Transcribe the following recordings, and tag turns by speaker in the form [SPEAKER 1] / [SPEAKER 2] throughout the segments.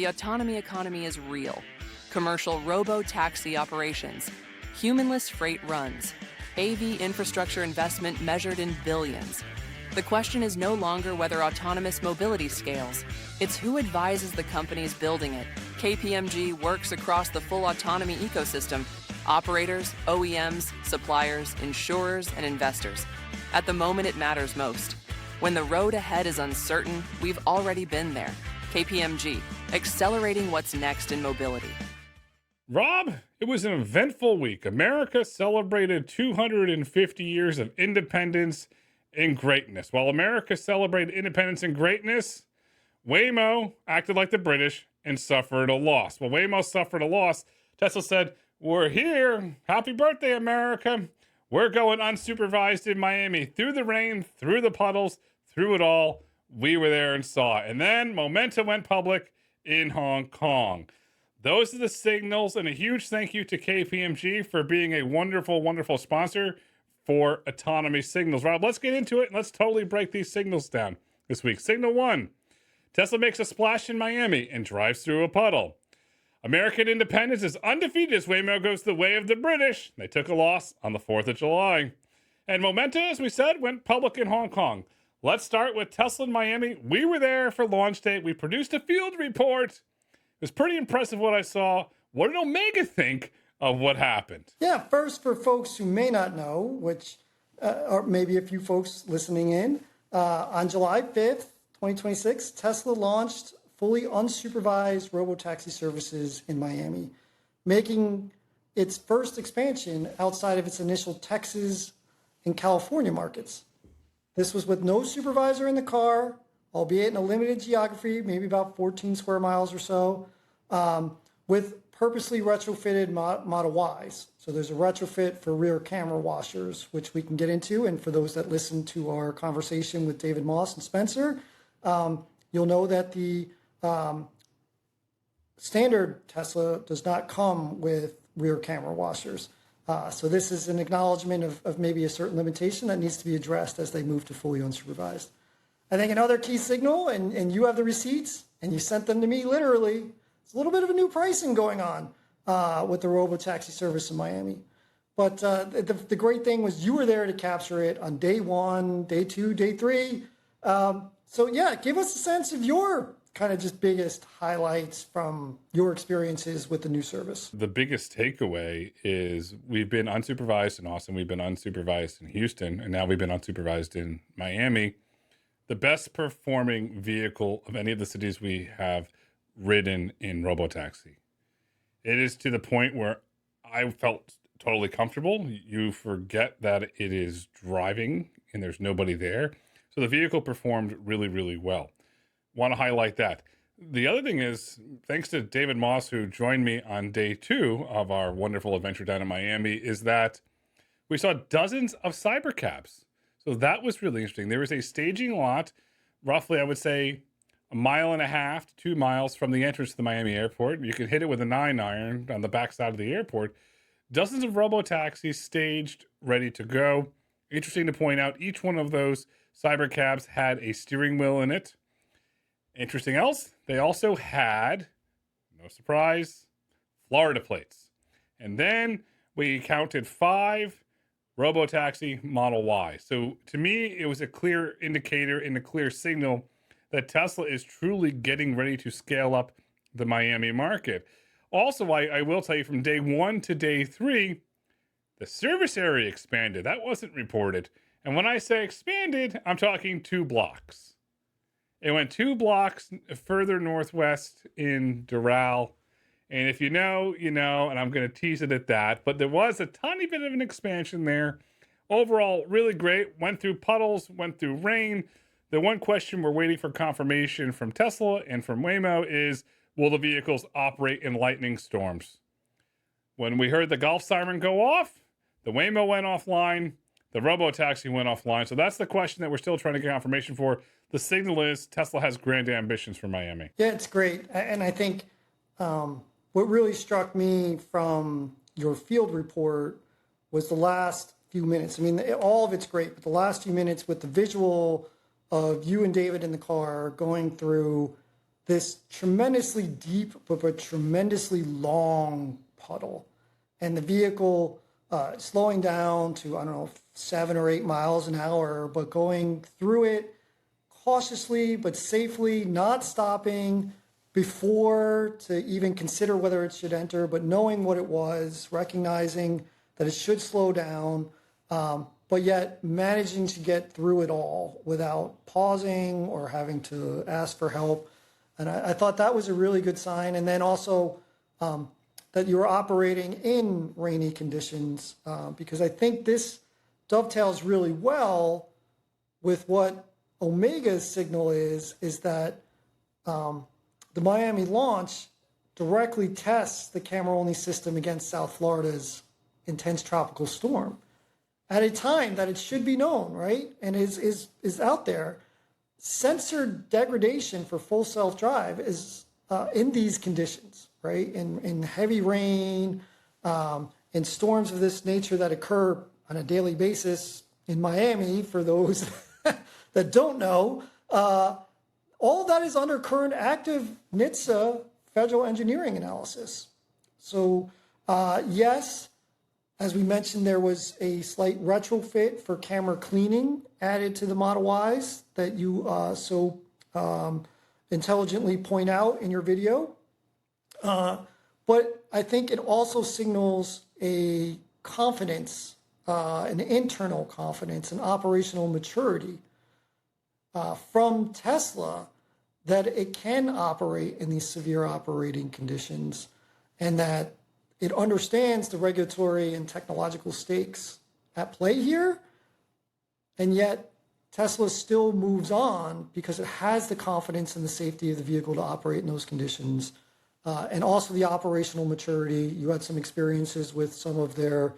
[SPEAKER 1] the autonomy economy is real. Commercial robo-taxi operations, humanless freight runs, AV infrastructure investment measured in billions. The question is no longer whether autonomous mobility scales. It's who advises the companies building it. KPMG works across the full autonomy ecosystem: operators, OEMs, suppliers, insurers, and investors. At the moment it matters most. When the road ahead is uncertain, we've already been there. KPMG, accelerating what's next in mobility.
[SPEAKER 2] Rob, it was an eventful week. America celebrated 250 years of independence and greatness. While America celebrated independence and greatness, Waymo acted like the British and suffered a loss. While Waymo suffered a loss, Tesla said, "We're here. Happy birthday, America. We're going unsupervised in Miami, through the rain, through the puddles, through it all. We were there and saw it." And then Momenta went public in Hong Kong. Those are the signals, and a huge thank you to KPMG for being a wonderful, wonderful sponsor for Autonomy Signals. Rob, let's get into it, and let's totally break these signals down this week. Signal 1, Tesla makes a splash in Miami and drives through a puddle. American independence is undefeated as Waymo goes the way of the British. They took a loss on the 4th of July. And Momenta, as we said, went public in Hong Kong. Let's start with Tesla in Miami. We were there for launch day. We produced a field report. It was pretty impressive what I saw. What did Omega think of what happened?
[SPEAKER 3] Yeah, first, for folks who may not know, which or maybe a few folks listening in, on July 5th, 2026, Tesla launched fully unsupervised robotaxi services in Miami, making its first expansion outside of its initial Texas and California markets. This was with no supervisor in the car, albeit in a limited geography, maybe about 14 square miles or so, with purposely retrofitted Model Ys. So there's a retrofit for rear camera washers, which we can get into. And for those that listen to our conversation with David Moss and Spencer, you'll know that the standard Tesla does not come with rear camera washers. So this is an acknowledgement of maybe a certain limitation that needs to be addressed as they move to fully unsupervised. I think another key signal, and you have the receipts, and you sent them to me literally, it's a little bit of a new pricing going on with the robotaxi service in Miami. But the great thing was you were there to capture it on day 1, day 2, day 3. So yeah, give us a sense of your kind of just biggest highlights from your experiences with the new service.
[SPEAKER 2] The biggest takeaway is we've been unsupervised in Austin, we've been unsupervised in Houston, and now we've been unsupervised in Miami. The best performing vehicle of any of the cities we have ridden in robotaxi. It is to the point where I felt totally comfortable. You forget that it is driving and there's nobody there. So the vehicle performed really, really well. Want to highlight that. The other thing is, thanks to David Moss, who joined me on day 2 of our wonderful adventure down in Miami, is that we saw dozens of Cybercabs. So that was really interesting. There was a staging lot, roughly, I would say, 1.5 miles to 2 miles from the entrance to the Miami airport. You could hit it with a 9-iron on the backside of the airport. Dozens of robotaxis staged, ready to go. Interesting to point out, each one of those Cybercabs had a steering wheel in it. Interesting else, they also had, no surprise, Florida plates. And then we counted 5 robotaxi Model Y. So to me, it was a clear indicator and a clear signal that Tesla is truly getting ready to scale up the Miami market. Also, I will tell you, from day 1 to day 3, the service area expanded. That wasn't reported. And when I say expanded, I'm talking 2 blocks. It went 2 blocks further northwest in Doral. And if you know, you know, and I'm going to tease it at that. But there was a tiny bit of an expansion there. Overall, really great. Went through puddles, went through rain. The one question we're waiting for confirmation from Tesla and from Waymo is, will the vehicles operate in lightning storms? When we heard the Gulf siren go off, the Waymo went offline, the robotaxi went offline. So that's the question that we're still trying to get confirmation for. The signal is Tesla has grand ambitions for Miami.
[SPEAKER 3] Yeah, it's great. And I think what really struck me from your field report was the last few minutes. I mean, all of it's great, but the last few minutes with the visual of you and David in the car going through this tremendously deep but tremendously long puddle, and the vehicle slowing down to, I don't know, 7 or 8 miles an hour, but going through it cautiously but safely, not stopping before to even consider whether it should enter, but knowing what it was, recognizing that it should slow down, but yet managing to get through it all without pausing or having to ask for help. And I thought that was a really good sign. And then also that you were operating in rainy conditions, because I think this dovetails really well with what Omega's signal is that the Miami launch directly tests the camera-only system against South Florida's intense tropical storm at a time that it should be known, right? And is out there. Sensor degradation for full self-drive is in these conditions, right? In heavy rain, in storms of this nature that occur on a daily basis in Miami, for those that don't know, all that is under current active NHTSA federal engineering analysis. So yes, as we mentioned, there was a slight retrofit for camera cleaning added to the Model Ys that you so intelligently point out in your video. But I think it also signals a confidence, an internal confidence, an operational maturity from Tesla that it can operate in these severe operating conditions, and that it understands the regulatory and technological stakes at play here. And yet Tesla still moves on because it has the confidence in the safety of the vehicle to operate in those conditions. And also the operational maturity. You had some experiences with some of their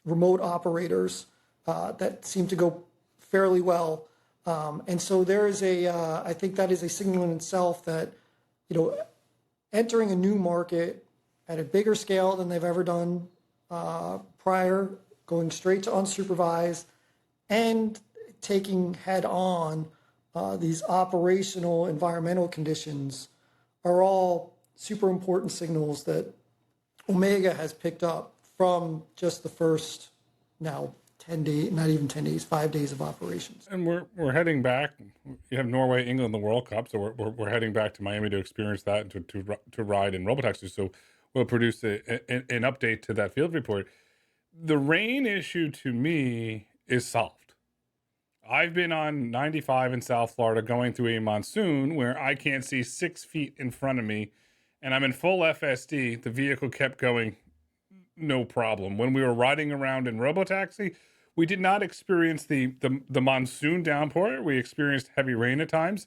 [SPEAKER 3] remote operators that seem to go fairly well. And so there is I think that is a signal in itself that, entering a new market at a bigger scale than they've ever done prior, going straight to unsupervised, and taking head on these operational environmental conditions are all super important signals that Omega has picked up from just the first now 10 days, not even 10 days, 5 days of operations.
[SPEAKER 2] And we're heading back. You have Norway, England, the World Cup, so we're heading back to Miami to experience that and to ride in Robotaxi. So we'll produce an update to that field report. The rain issue to me is solved. I've been on 95 in South Florida going through a monsoon where I can't see 6 feet in front of me, and I'm in full FSD. The vehicle kept going, no problem. When we were riding around in Robotaxi, we did not experience the monsoon downpour. We experienced heavy rain at times,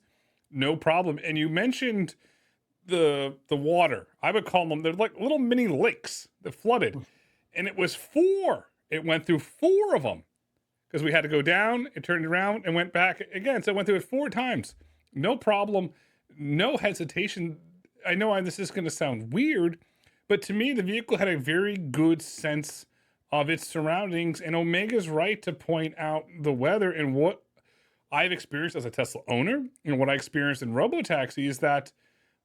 [SPEAKER 2] no problem. And you mentioned the water. I would call them, they're like little mini lakes that flooded. And it was 4. It went through 4 of them because we had to go down, it turned around and went back again. So it went through it 4 times. No problem, no hesitation. I know this is going to sound weird, but to me, the vehicle had a very good sense of its surroundings, and Omega's right to point out the weather. And what I've experienced as a Tesla owner and what I experienced in Robotaxi is that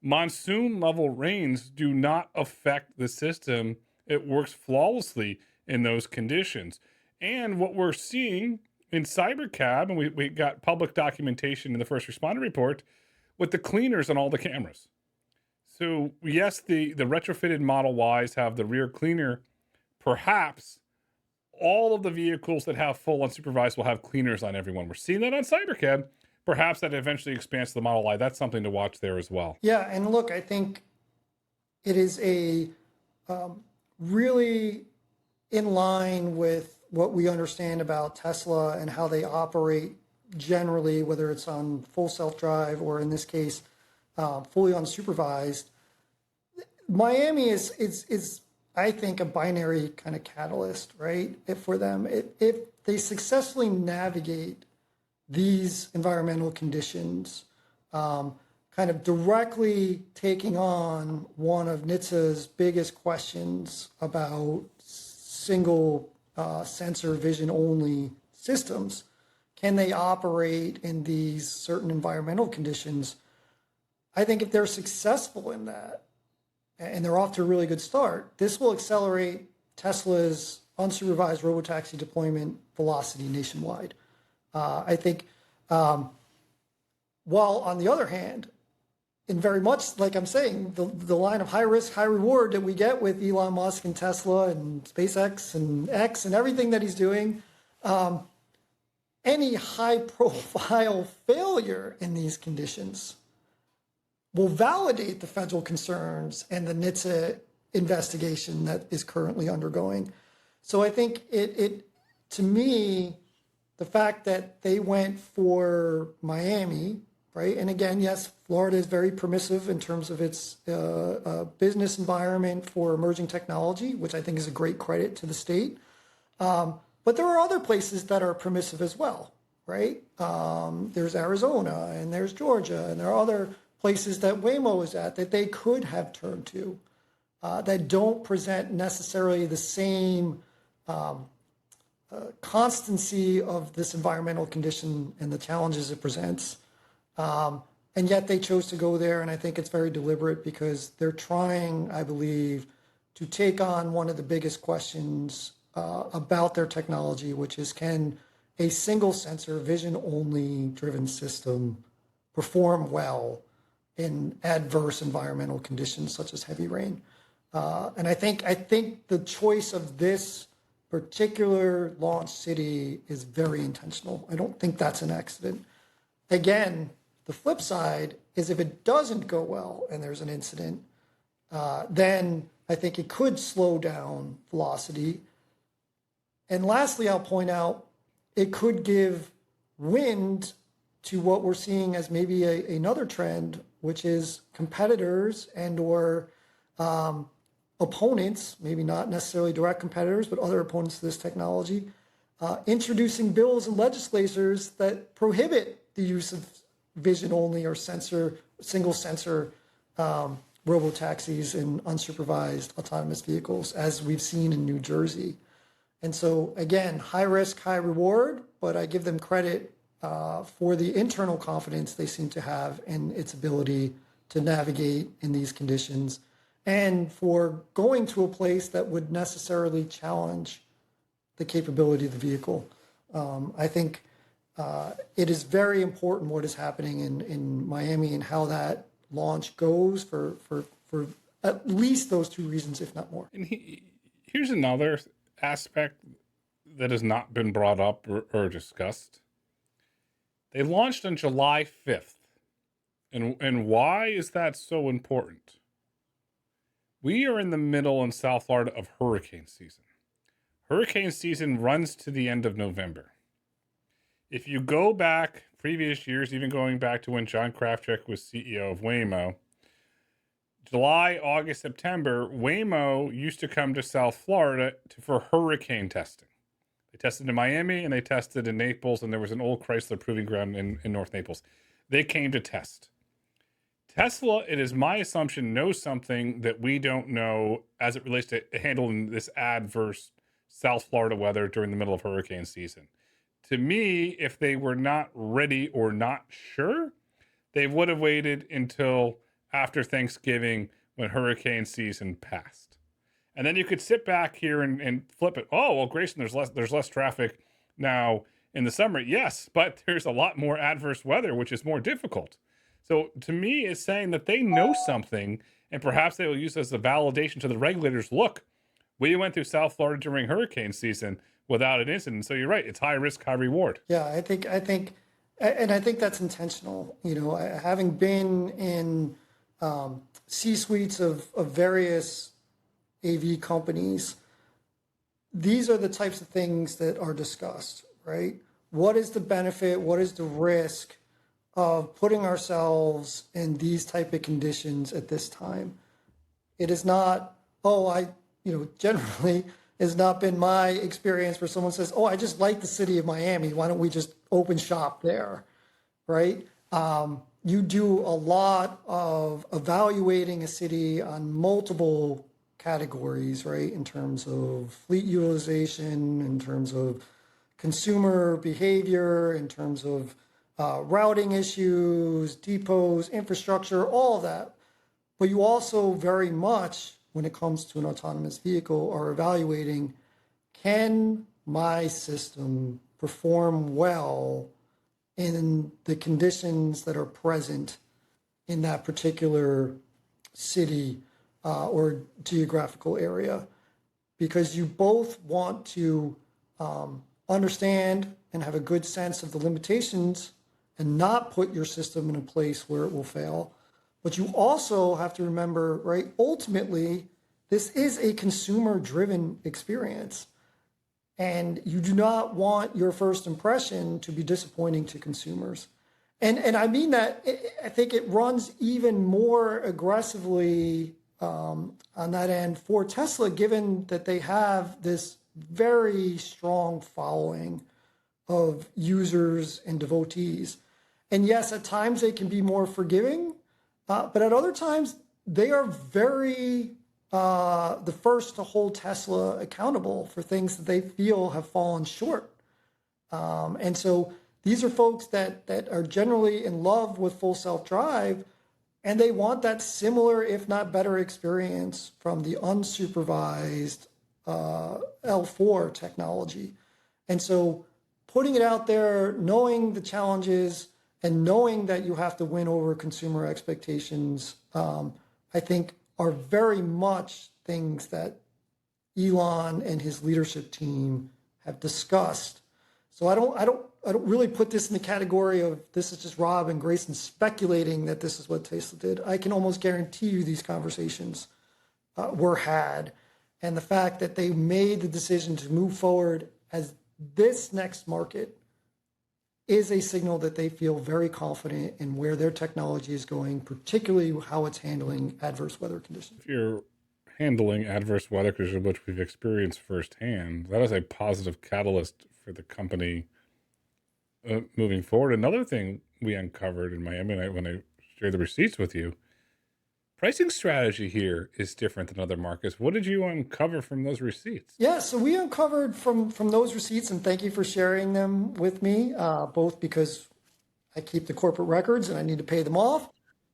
[SPEAKER 2] monsoon level rains do not affect the system. It works flawlessly in those conditions. And what we're seeing in Cybercab, and we got public documentation in the first responder report with the cleaners on all the cameras. So yes, the retrofitted Model Ys have the rear cleaner. Perhaps all of the vehicles that have full unsupervised will have cleaners on everyone. We're seeing that on Cybercab. Perhaps that eventually expands to the Model Y. That's something to watch there as well.
[SPEAKER 3] Yeah, and look, I think it is a really in line with what we understand about Tesla and how they operate generally, whether it's on full self-drive or in this case, fully unsupervised. Miami is I think, a binary kind of catalyst, right? For them, if they successfully navigate these environmental conditions, kind of directly taking on one of NHTSA's biggest questions about single sensor vision only systems, can they operate in these certain environmental conditions? I think if they're successful in that, and they're off to a really good start, this will accelerate Tesla's unsupervised robotaxi deployment velocity nationwide. I think, while on the other hand, and very much like I'm saying, the line of high risk, high reward that we get with Elon Musk and Tesla and SpaceX and X and everything that he's doing, any high profile failure in these conditions will validate the federal concerns and the NHTSA investigation that is currently undergoing. So I think it to me, the fact that they went for Miami, right? And again, yes, Florida is very permissive in terms of its business environment for emerging technology, which I think is a great credit to the state. But there are other places that are permissive as well, right? There's Arizona and there's Georgia, and there are other places that Waymo is at that they could have turned to that don't present necessarily the same constancy of this environmental condition and the challenges it presents. And yet they chose to go there, and I think it's very deliberate because they're trying, I believe, to take on one of the biggest questions about their technology, which is, can a single sensor, vision-only driven system perform well in adverse environmental conditions such as heavy rain? And I think the choice of this particular launch city is very intentional. I don't think that's an accident. Again, the flip side is if it doesn't go well and there's an incident, then I think it could slow down velocity. And lastly, I'll point out, it could give wind to what we're seeing as maybe another trend, which is competitors and or opponents, maybe not necessarily direct competitors, but other opponents to this technology, introducing bills and legislators that prohibit the use of vision-only or single sensor robotaxis in unsupervised autonomous vehicles, as we've seen in New Jersey. And so, again, high risk, high reward, but I give them credit for the internal confidence they seem to have in its ability to navigate in these conditions, and for going to a place that would necessarily challenge the capability of the vehicle. I think it is very important what is happening in Miami and how that launch goes for at least those two reasons, if not more.
[SPEAKER 2] And here's another aspect that has not been brought up or discussed. They launched on July 5th. And why is that so important? We are in the middle in South Florida of hurricane season. Hurricane season runs to the end of November. If you go back previous years, even going back to when John Krafchick was CEO of Waymo, July, August, September, Waymo used to come to South Florida for hurricane testing. They tested in Miami and they tested in Naples, and there was an old Chrysler proving ground in North Naples. They came to test. Tesla, it is my assumption, knows something that we don't know as it relates to handling this adverse South Florida weather during the middle of hurricane season. To me, if they were not ready or not sure, they would have waited until after Thanksgiving when hurricane season passed. And then you could sit back here and flip it. Oh, well, Grayson, there's less traffic now in the summer. Yes, but there's a lot more adverse weather, which is more difficult. So to me, it's saying that they know something, and perhaps they will use this as a validation to the regulators. Look, we went through South Florida during hurricane season without an incident. So you're right. It's high risk, high reward.
[SPEAKER 3] Yeah, I think that's intentional. You know, having been in C-suites of various AV companies, these are the types of things that are discussed, right? What is the benefit? What is the risk of putting ourselves in these type of conditions at this time? It is not, generally has not been my experience where someone says, oh, I just like the city of Miami. Why don't we just open shop there, right? You do a lot of evaluating a city on multiple categories, right? In terms of fleet utilization, in terms of consumer behavior in terms of routing issues, depots, infrastructure, all of that. But you also very much, when it comes to an autonomous vehicle, are evaluating, can my system perform well in the conditions that are present in that particular city or geographical area? Because you both want to understand and have a good sense of the limitations and not put your system in a place where it will fail. But you also have to remember, right, ultimately, this is a consumer-driven experience. And you do not want your first impression to be disappointing to consumers. And I mean that, I think it runs even more aggressively on that end for Tesla, given that they have this very strong following of users and devotees. And yes, at times they can be more forgiving, but at other times they are very the first to hold Tesla accountable for things that they feel have fallen short. And so these are folks that are generally in love with full self-drive, and they want that similar, if not better, experience from the unsupervised L4 technology. And so putting it out there, knowing the challenges, and knowing that you have to win over consumer expectations, I think are very much things that Elon and his leadership team have discussed. So I don't really put this in the category of this is just Rob and Grayson speculating that this is what Tesla did. I can almost guarantee you these conversations were had. And the fact that they made the decision to move forward as this next market is a signal that they feel very confident in where their technology is going, particularly how it's handling adverse weather conditions.
[SPEAKER 2] If you're handling adverse weather conditions, which we've experienced firsthand, that is a positive catalyst for the company moving forward. Another thing we uncovered in Miami when I shared the receipts with you, pricing strategy here is different than other markets. What did you uncover from those receipts?
[SPEAKER 3] Yeah, so we uncovered from those receipts, and thank you for sharing them with me, both because I keep the corporate records and I need to pay them off,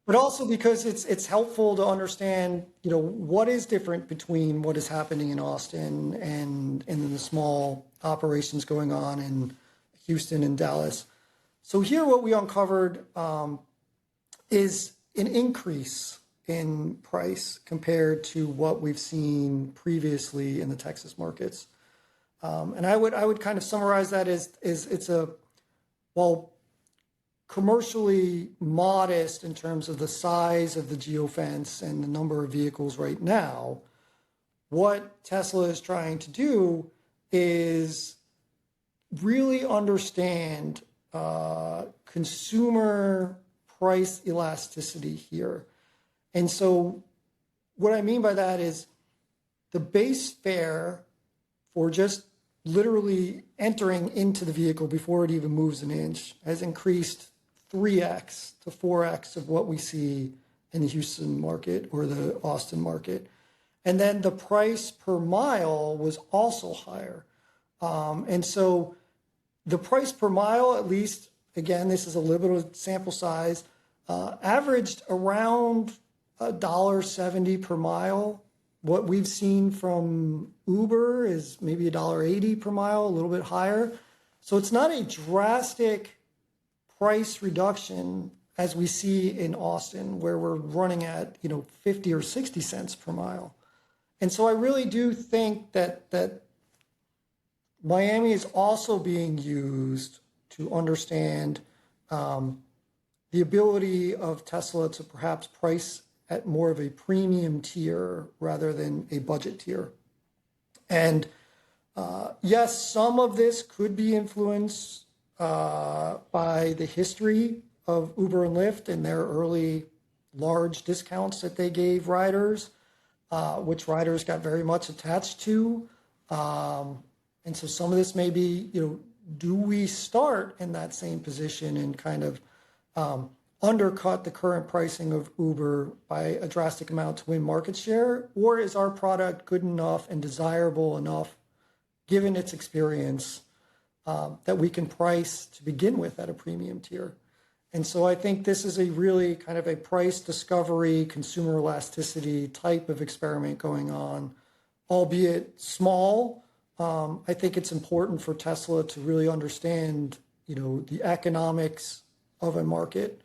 [SPEAKER 3] but also because it's helpful to understand, what is different between what is happening in Austin and in the small operations going on in Houston and Dallas. So here what we uncovered is an increase in price compared to what we've seen previously in the Texas markets. And I would kind of summarize that as it's commercially modest in terms of the size of the geofence and the number of vehicles right now. What Tesla is trying to do is really understand consumer price elasticity here. And so what I mean by that is the base fare for just literally entering into the vehicle before it even moves an inch has increased 3x to 4x of what we see in the Houston market or the Austin market. And then the price per mile was also higher. And so the price per mile, at least, again, this is a limited sample size, averaged around $1.70 per mile. What we've seen from Uber is maybe $1.80 per mile, a little bit higher. So it's not a drastic price reduction as we see in Austin, where we're running at 50 or 60 cents per mile. And so I really do think that Miami is also being used to understand the ability of Tesla to perhaps price at more of a premium tier rather than a budget tier. And yes, some of this could be influenced by the history of Uber and Lyft and their early large discounts that they gave riders, which riders got very much attached to. And so some of this may be, do we start in that same position and kind of undercut the current pricing of Uber by a drastic amount to win market share? Or is our product good enough and desirable enough, given its experience, that we can price to begin with at a premium tier. And so I think this is a really kind of a price discovery, consumer elasticity type of experiment going on, albeit small. I think it's important for Tesla to really understand, the economics of a market.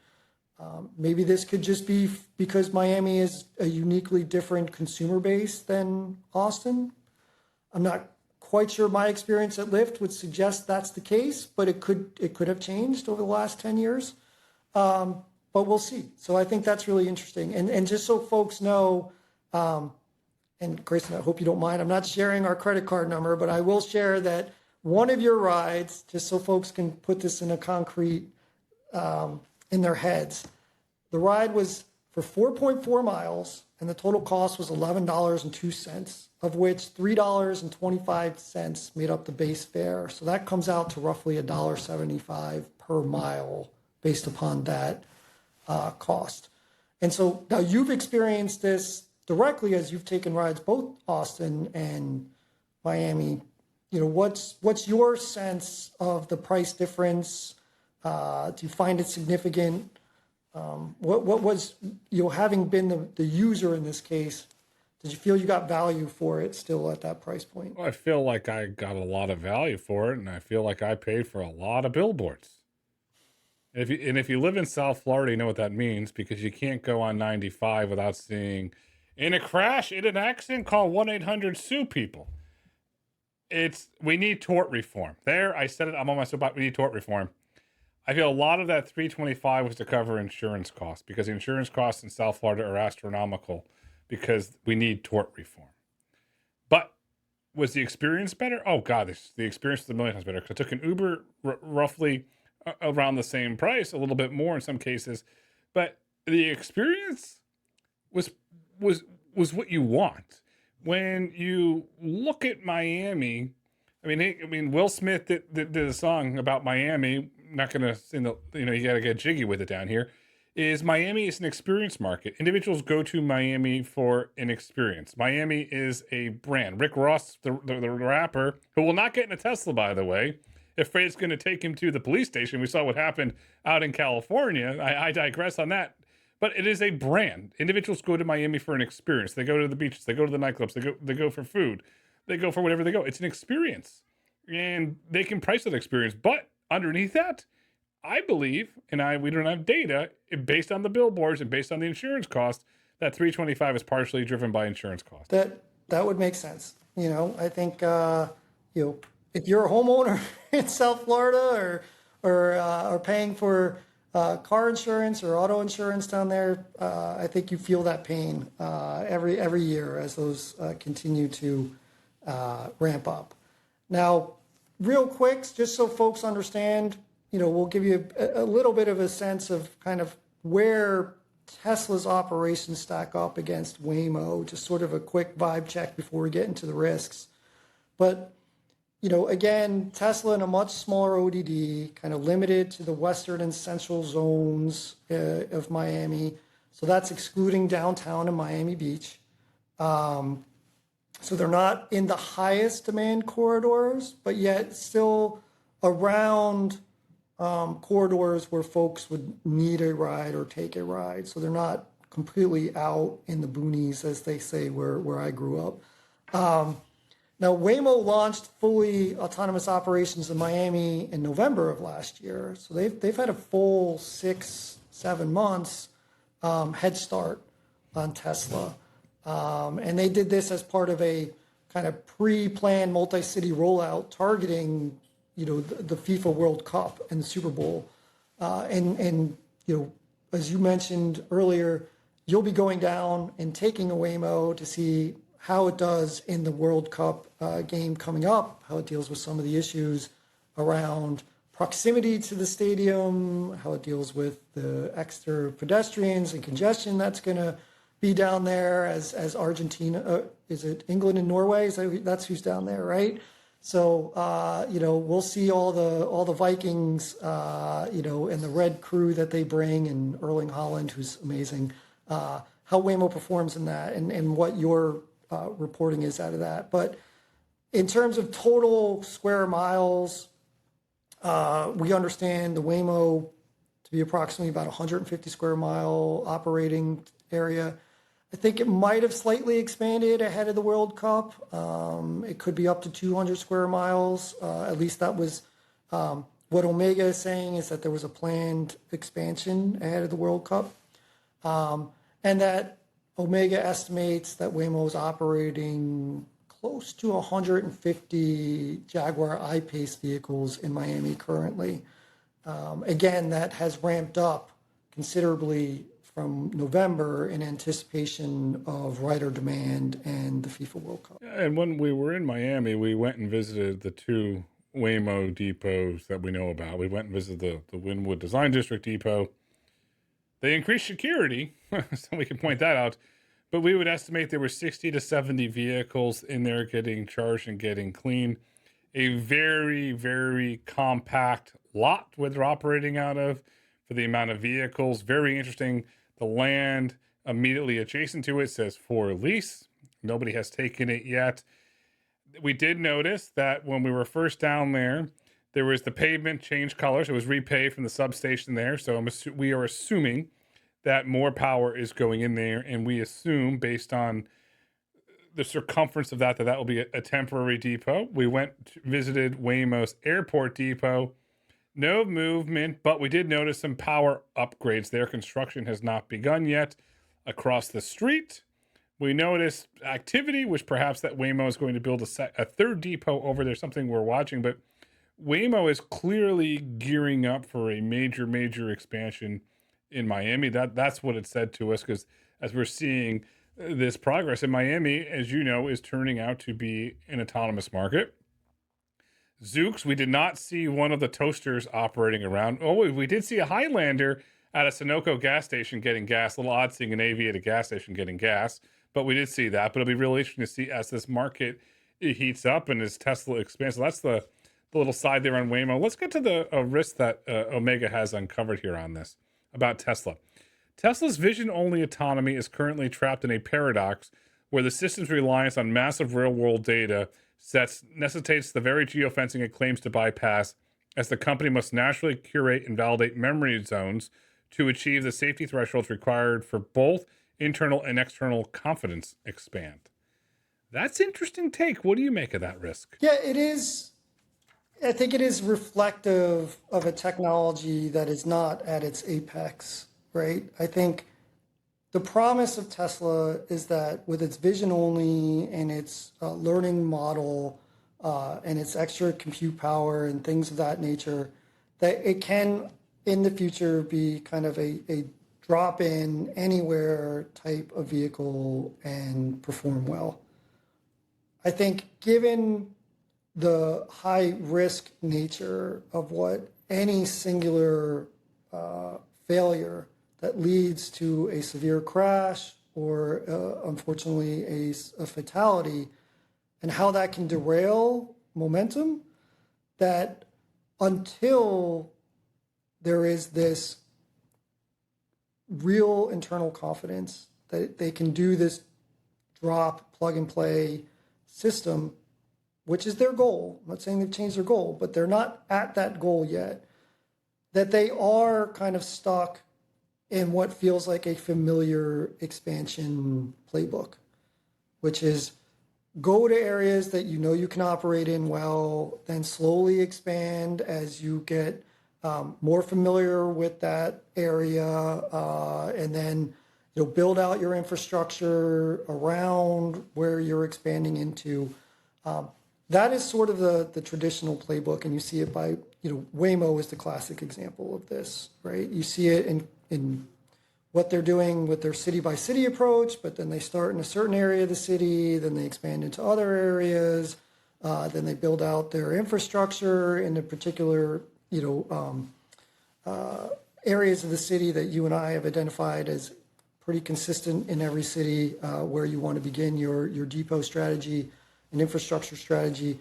[SPEAKER 3] Maybe this could just be because Miami is a uniquely different consumer base than Austin. I'm not quite sure my experience at Lyft would suggest that's the case, but it could have changed over the last 10 years. But we'll see. So I think that's really interesting. And just so folks know, and Grayson, I hope you don't mind, I'm not sharing our credit card number, but I will share that one of your rides, just so folks can put this in a concrete, in their heads, the ride was for 4.4 miles, and the total cost was $11.02, of which $3.25 made up the base fare. So that comes out to roughly $1.75 per mile based upon that cost. And so now you've experienced this directly as you've taken rides both Austin and Miami. What's your sense of the price difference? Do you find it significant? What was, having been the user in this case, did you feel you got value for it still at that price point?
[SPEAKER 2] Well, I feel like I got a lot of value for it, and I feel like I paid for a lot of billboards. If you live in South Florida, you know what that means, because you can't go on 95 without seeing, in a crash, in an accident, call 1-800-SUE people. We need tort reform. There, I said it, I'm on my soapbox, we need tort reform. I feel a lot of that $325 was to cover insurance costs, because the insurance costs in South Florida are astronomical, because we need tort reform. But was the experience better? Oh God, the experience was a million times better. Because I took an Uber roughly around the same price, a little bit more in some cases, but the experience was what you want. When you look at Miami, I mean, Will Smith did a song about Miami. Not going to sing you got to get jiggy with it down here. Miami is an experience market. Individuals go to Miami for an experience. Miami is a brand. Rick Ross, the rapper, who will not get in a Tesla, by the way, if it's going to take him to the police station. We saw what happened out in California. I digress on that. But it is a brand. Individuals go to Miami for an experience. They go to the beaches. They go to the nightclubs. They go for food. They go for whatever they go. It's an experience. And they can price that experience. But underneath that, I believe, and we don't have data, based on the billboards and based on the insurance cost, that $325 is partially driven by insurance costs.
[SPEAKER 3] That would make sense. I think, if you're a homeowner in South Florida or paying for car insurance or auto insurance down there, I think you feel that pain every year as those continue to ramp up. Now, real quick, just so folks understand, we'll give you a little bit of a sense of kind of where Tesla's operations stack up against Waymo, just sort of a quick vibe check before we get into the risks. But, again, Tesla in a much smaller ODD, kind of limited to the western and central zones of Miami. So that's excluding downtown and Miami Beach. So they're not in the highest demand corridors, but yet still around corridors where folks would need a ride or take a ride. So they're not completely out in the boonies, as they say, where I grew up. Now, Waymo launched fully autonomous operations in Miami in November of last year. So they've had a full 6-7 months head start on Tesla. And they did this as part of a kind of pre-planned multi-city rollout targeting, the FIFA World Cup and the Super Bowl. And as you mentioned earlier, you'll be going down and taking a Waymo to see how it does in the World Cup game coming up, how it deals with some of the issues around proximity to the stadium, how it deals with the extra pedestrians and congestion that's going to be down there as Argentina, is it England and Norway? That's who's down there, right? So, we'll see all the Vikings, and the red crew that they bring, and Erling Haaland, who's amazing, how Waymo performs in that and what your reporting is out of that. But in terms of total square miles, We understand the Waymo to be approximately about 150 square mile operating area. I think it might have slightly expanded ahead of the World Cup. It could be up to 200 square miles. At least that was what Omega is saying, is that there was a planned expansion ahead of the World Cup. And that Omega estimates that Waymo is operating close to 150 Jaguar I-Pace vehicles in Miami currently. Again, that has ramped up considerably from November in anticipation of rider demand and the FIFA World Cup.
[SPEAKER 2] And when we were in Miami, we went and visited the two Waymo depots that we know about. We went and visited the Wynwood Design District depot. They increased security, so we can point that out. But we would estimate there were 60 to 70 vehicles in there getting charged and getting clean. A very, very compact lot where they're operating out of for the amount of vehicles. Very interesting. The land immediately adjacent to it says for lease. Nobody has taken it yet. We did notice that when we were first down there, there was the pavement changed colors. It was repaved from the substation there. So we are assuming that more power is going in there. And we assume, based on the circumference of that will be a temporary depot. We visited Waymo's airport depot. No movement, but we did notice some power upgrades there. Construction has not begun yet. Across the street, we noticed activity, which perhaps that Waymo is going to build a third depot over there, something we're watching. But Waymo is clearly gearing up for a major, major expansion in Miami. That's what it said to us, because as we're seeing this progress in Miami, as you know, is turning out to be an autonomous market. Zooks, we did not see one of the toasters operating around. Oh, we did see a Highlander at a Sunoco gas station getting gas. A little odd seeing an AV at a gas station getting gas, but we did see that. But it'll be really interesting to see as this market heats up and as Tesla expands. So that's the little side there on Waymo. Let's get to the risk that Omega has uncovered here on this about Tesla. Tesla's vision-only autonomy is currently trapped in a paradox where the system's reliance on massive real-world data necessitates the very geofencing it claims to bypass, as the company must naturally curate and validate memory zones to achieve the safety thresholds required for both internal and external confidence expand. That's interesting take. What do you make of that risk?
[SPEAKER 3] Yeah, it is. I think it is reflective of a technology that is not at its apex, right? I think the promise of Tesla is that with its vision only and its learning model and its extra compute power and things of that nature, that it can in the future be kind of a drop-in anywhere type of vehicle and perform well. I think given the high risk nature of what any singular failure that leads to a severe crash or unfortunately a fatality, and how that can derail momentum, that until there is this real internal confidence that they can do this drop, plug and play system, which is their goal. I'm not saying they've changed their goal, but they're not at that goal yet, that they are kind of stuck in what feels like a familiar expansion playbook, which is go to areas that you know you can operate in well, then slowly expand as you get more familiar with that area, and then build out your infrastructure around where you're expanding into. That is sort of the traditional playbook, and you see it by, Waymo is the classic example of this, right? You see it in what they're doing with their city-by-city approach, but then they start in a certain area of the city, then they expand into other areas, then they build out their infrastructure in the particular, areas of the city that you and I have identified as pretty consistent in every city where you want to begin your depot strategy and infrastructure strategy.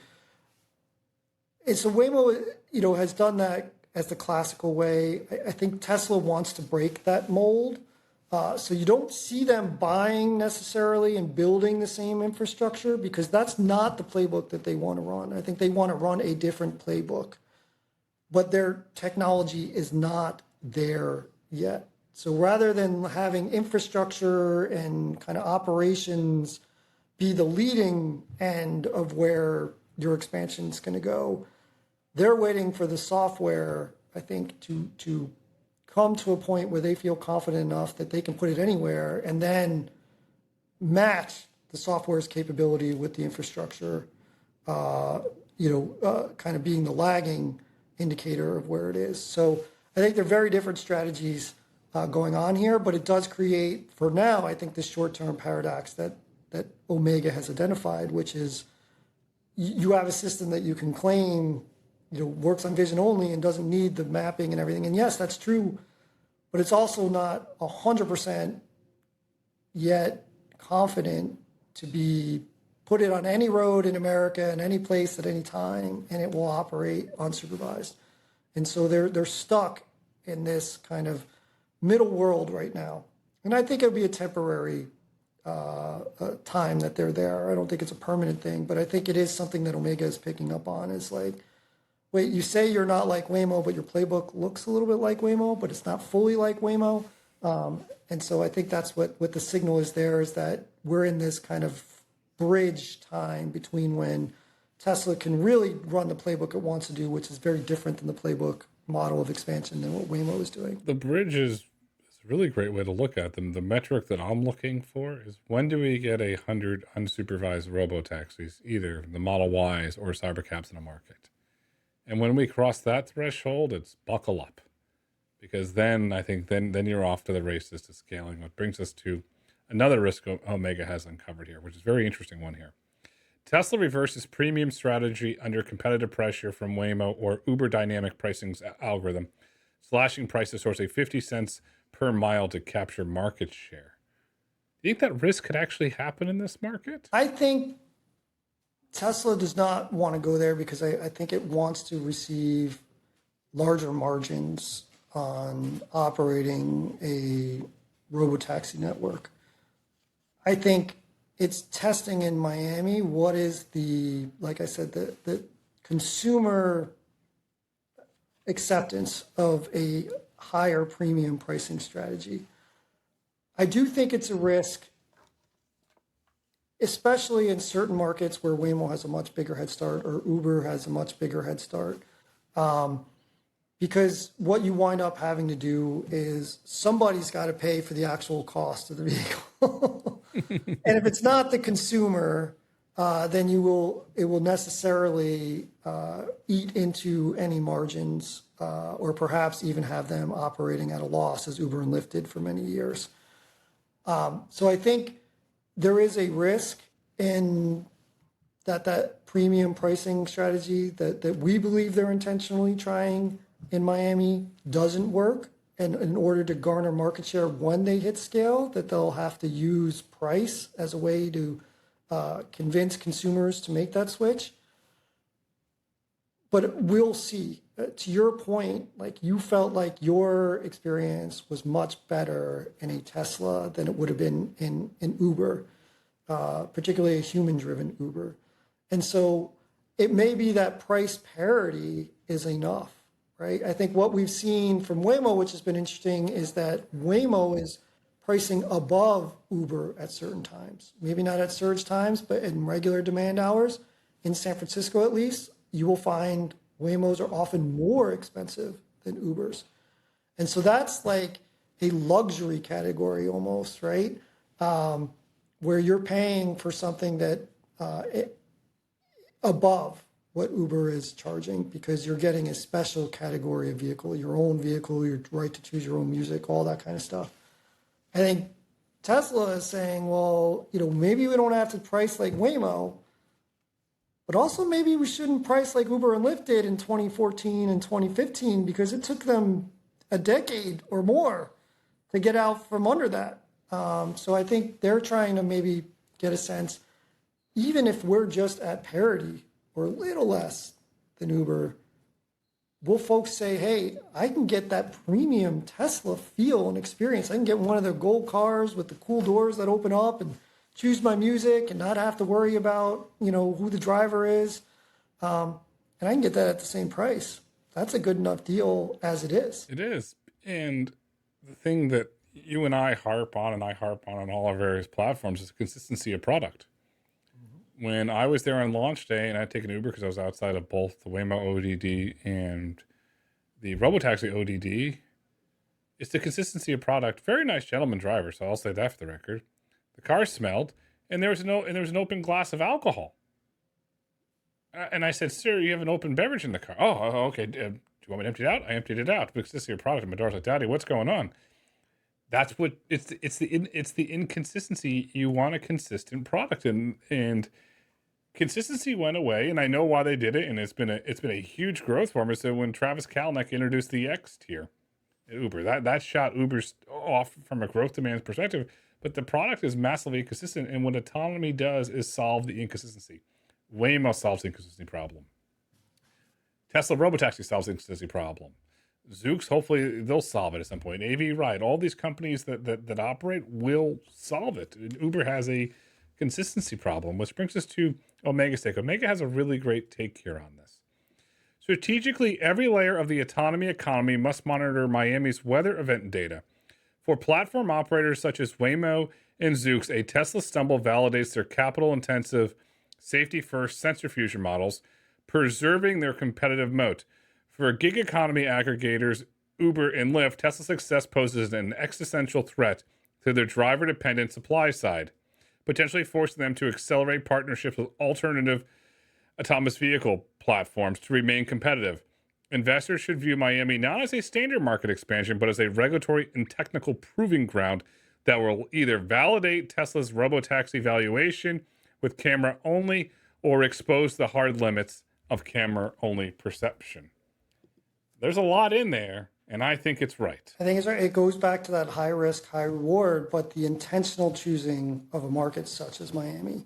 [SPEAKER 3] And so Waymo, has done that as the classical way. I think Tesla wants to break that mold. So you don't see them buying necessarily and building the same infrastructure, because that's not the playbook that they want to run. I think they want to run a different playbook. but their technology is not there yet. So rather than having infrastructure and kind of operations be the leading end of where your expansion is going to go, they're waiting for the software, I think, to come to a point where they feel confident enough that they can put it anywhere and then match the software's capability with the infrastructure, kind of being the lagging indicator of where it is. So I think they're very different strategies going on here, but it does create, for now, I think, this short-term paradox that Omega has identified, which is you have a system that you can claim works on vision only and doesn't need the mapping and everything. And yes, that's true, but it's also not 100% yet confident to be put it on any road in America in any place at any time, and it will operate unsupervised. And so they're stuck in this kind of middle world right now. And I think it'll be a temporary time that they're there. I don't think it's a permanent thing, but I think it is something that Omega is picking up on. Is like, wait, you say you're not like Waymo, but your playbook looks a little bit like Waymo, but it's not fully like Waymo. And so I think that's what the signal is there, is that we're in this kind of bridge time between when Tesla can really run the playbook it wants to do, which is very different than the playbook model of expansion than what Waymo is doing.
[SPEAKER 2] The bridge is a really great way to look at them. The metric that I'm looking for is, when do we get 100 unsupervised robotaxis, either the Model Ys or Cybercabs in the market? And when we cross that threshold, it's buckle up. Because then I think then you're off to the races to scaling, which brings us to another risk Omega has uncovered here, which is a very interesting one here. Tesla reverses premium strategy under competitive pressure from Waymo or Uber dynamic pricing algorithm, slashing prices towards 50 cents per mile to capture market share. Do you think that risk could actually happen in this market?
[SPEAKER 3] I think Tesla does not want to go there because I think it wants to receive larger margins on operating a robotaxi network. I think it's testing in Miami what is like I said, the consumer acceptance of a higher premium pricing strategy. I do think it's a risk, especially in certain markets where Waymo has a much bigger head start or Uber has a much bigger head start. Because what you wind up having to do is somebody's got to pay for the actual cost of the vehicle. And if it's not the consumer, then it will necessarily eat into any margins or perhaps even have them operating at a loss, as Uber and Lyft did for many years. So I think there is a risk in that premium pricing strategy that we believe they're intentionally trying in Miami doesn't work. And in order to garner market share when they hit scale, that they'll have to use price as a way to convince consumers to make that switch. But we'll see. To your point, like, you felt like your experience was much better in a Tesla than it would have been in Uber, particularly a human-driven Uber. And so it may be that price parity is enough, right? I think what we've seen from Waymo, which has been interesting, is that Waymo is pricing above Uber at certain times. Maybe not at surge times, but in regular demand hours. In San Francisco, at least, you will find Waymos are often more expensive than Ubers. And so that's like a luxury category almost, right? Where you're paying for something that above what Uber is charging, because you're getting a special category of vehicle, your own vehicle, your right to choose your own music, all that kind of stuff. I think Tesla is saying, well, maybe we don't have to price like Waymo, but also maybe we shouldn't price like Uber and Lyft did in 2014 and 2015, because it took them a decade or more to get out from under that. So I think they're trying to maybe get a sense, even if we're just at parity or a little less than Uber, will folks say, hey, I can get that premium Tesla feel and experience. I can get one of their gold cars with the cool doors that open up and choose my music and not have to worry about, who the driver is. And I can get that at the same price. that's a good enough deal as it is.
[SPEAKER 2] It is. And the thing that you and I harp on, and I harp on all our various platforms, is consistency of product. When I was there on launch day, and I'd taken Uber because I was outside of both the Waymo ODD and the Robotaxi ODD, it's the consistency of product. Very nice gentleman driver, so I'll say that for the record. The car smelled, and there was an open glass of alcohol. And I said, "Sir, you have an open beverage in the car." Oh, okay. Do you want me to empty it out? I emptied it out. Consistency of product. And my daughter's like, "Daddy, what's going on?" That's what it's the inconsistency. You want a consistent product, and consistency went away, and I know why they did it, and it's been a huge growth for them. So when Travis Kalanick introduced the X tier at Uber, that shot Uber's off from a growth demand perspective, but the product is massively inconsistent, and what autonomy does is solve the inconsistency. Waymo solves the inconsistency problem. Tesla Robotaxi solves the inconsistency problem. Zoox, hopefully they'll solve it at some point. AV Ride, all these companies that operate will solve it. And Uber has a consistency problem, which brings us to Omega's take. Omega has a really great take here on this. Strategically, every layer of the autonomy economy must monitor Miami's weather event data. For platform operators such as Waymo and Zoox, a Tesla stumble validates their capital-intensive, safety-first sensor fusion models, preserving their competitive moat. For gig economy aggregators, Uber and Lyft, Tesla's success poses an existential threat to their driver-dependent supply side, potentially forcing them to accelerate partnerships with alternative autonomous vehicle platforms to remain competitive. Investors should view Miami not as a standard market expansion, but as a regulatory and technical proving ground that will either validate Tesla's robotaxi valuation with camera only or expose the hard limits of camera only perception. There's a lot in there, and I think it's right.
[SPEAKER 3] I think it's right. It goes back to that high risk, high reward, but the intentional choosing of a market such as Miami,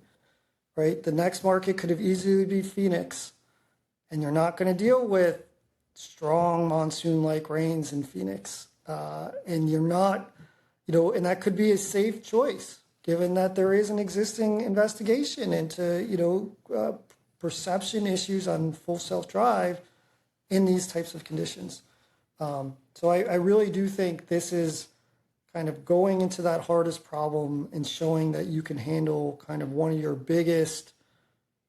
[SPEAKER 3] right? The next market could have easily be Phoenix, and you're not going to deal with strong monsoon-like rains in Phoenix. And you're not, and that could be a safe choice, given that there is an existing investigation into, perception issues on full self-drive in these types of conditions. So I really do think this is kind of going into that hardest problem and showing that you can handle kind of one of your biggest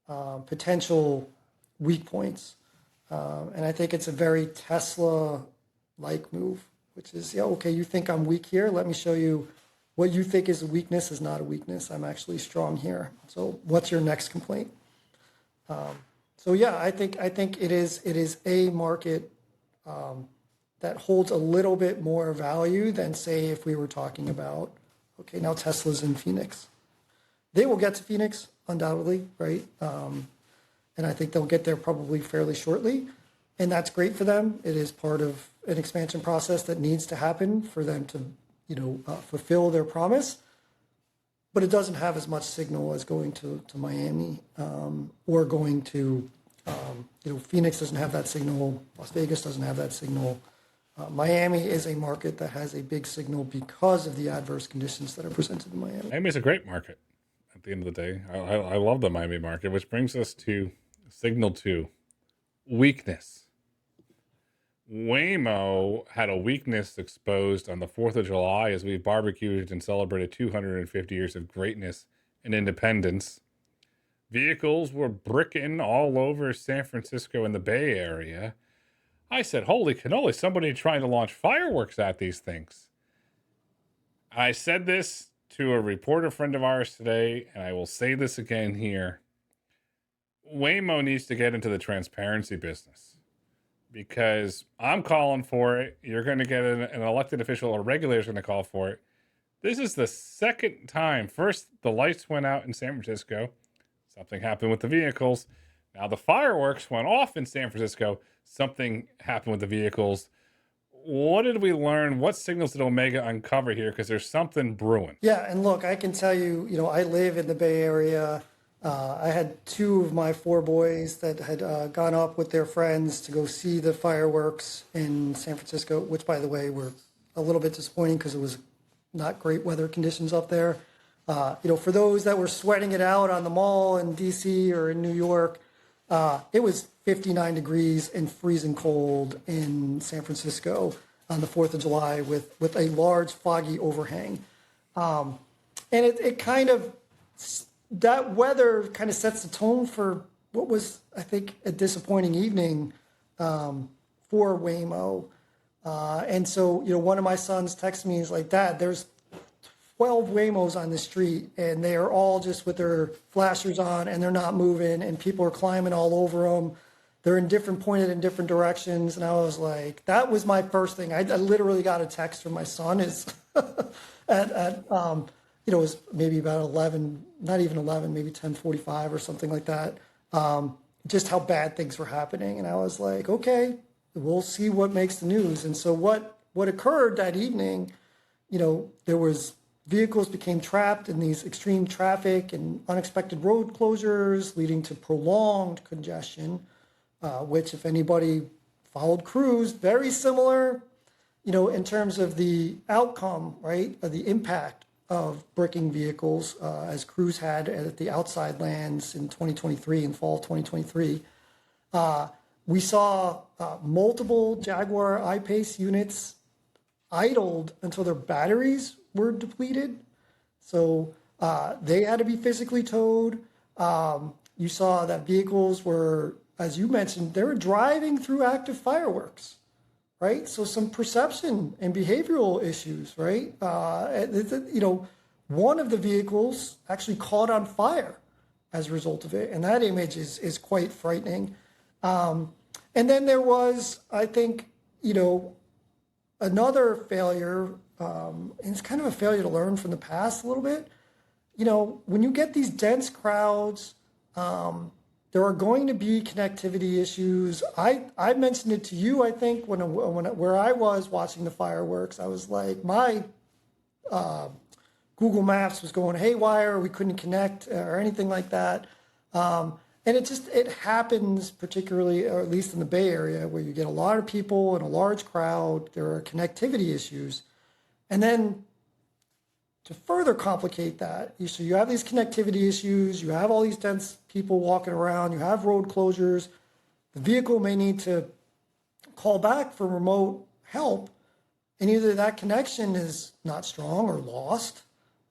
[SPEAKER 3] potential weak points. And I think it's a very Tesla-like move, which is, okay, you think I'm weak here. Let me show you what you think is a weakness is not a weakness. I'm actually strong here. So what's your next complaint? I think it is a market that holds a little bit more value than, say, if we were talking about, okay, now Tesla's in Phoenix. They will get to Phoenix, undoubtedly, right? And I think they'll get there probably fairly shortly. And that's great for them. It is part of an expansion process that needs to happen for them to, fulfill their promise. But it doesn't have as much signal as going to Miami or going to, Phoenix doesn't have that signal. Las Vegas doesn't have that signal. Miami is a market that has a big signal because of the adverse conditions that are presented in Miami.
[SPEAKER 2] Miami is a great market at the end of the day. I love the Miami market, which brings us to signal 2, weakness. Waymo had a weakness exposed on the 4th of July as we barbecued and celebrated 250 years of greatness and independence. Vehicles were bricking all over San Francisco and the Bay Area. I said, holy cannoli, somebody trying to launch fireworks at these things. I said this to a reporter friend of ours today, and I will say this again here. Waymo needs to get into the transparency business. Because I'm calling for it. You're going to get an elected official or regulator's going to call for it. This is the second time. First, the lights went out in San Francisco. Something happened with the vehicles. Now the fireworks went off in San Francisco. Something happened with the vehicles. What did we learn? What signals did Omega uncover here? Because there's something brewing.
[SPEAKER 3] Yeah, and look, I can tell you, I live in the Bay Area. I had 2 of my 4 boys that had gone up with their friends to go see the fireworks in San Francisco, which, by the way, were a little bit disappointing because it was not great weather conditions up there. For those that were sweating it out on the mall in D.C. or in New York, It was 59 degrees and freezing cold in San Francisco on the 4th of July with a large foggy overhang. And it kind of, that weather kind of sets the tone for what was, I think, a disappointing evening for Waymo. And so, one of my sons texted me, he's like, Dad, there's 12 Waymos on the street, and they are all just with their flashers on, and they're not moving, and people are climbing all over them. They're pointed in different directions. And I was like, that was my first thing. I literally got a text from my son is it was maybe about 11, not even 11, maybe 10:45 or something like that. Just how bad things were happening. And I was like, okay, we'll see what makes the news. And so what occurred that evening, there was vehicles became trapped in these extreme traffic and unexpected road closures, leading to prolonged congestion, which, if anybody followed Cruise, very similar, in terms of the outcome, right, of the impact of bricking vehicles, as Cruise had at the outside lands in 2023, in fall 2023. We saw multiple Jaguar I-Pace units idled until their batteries were depleted. So they had to be physically towed. You saw that vehicles were, as you mentioned, they were driving through active fireworks, right? So some perception and behavioral issues, right? One of the vehicles actually caught on fire as a result of it. And that image is quite frightening. And then there was, I think, another failure, and it's kind of a failure to learn from the past a little bit. When you get these dense crowds, there are going to be connectivity issues. I mentioned it to you, I think, where I was watching the fireworks. I was like, my Google Maps was going haywire. We couldn't connect or anything like that. And it happens particularly, or at least in the Bay Area, where you get a lot of people and a large crowd. There are connectivity issues. And then to further complicate that, so you have these connectivity issues, you have all these dense people walking around, you have road closures, the vehicle may need to call back for remote help, and either that connection is not strong or lost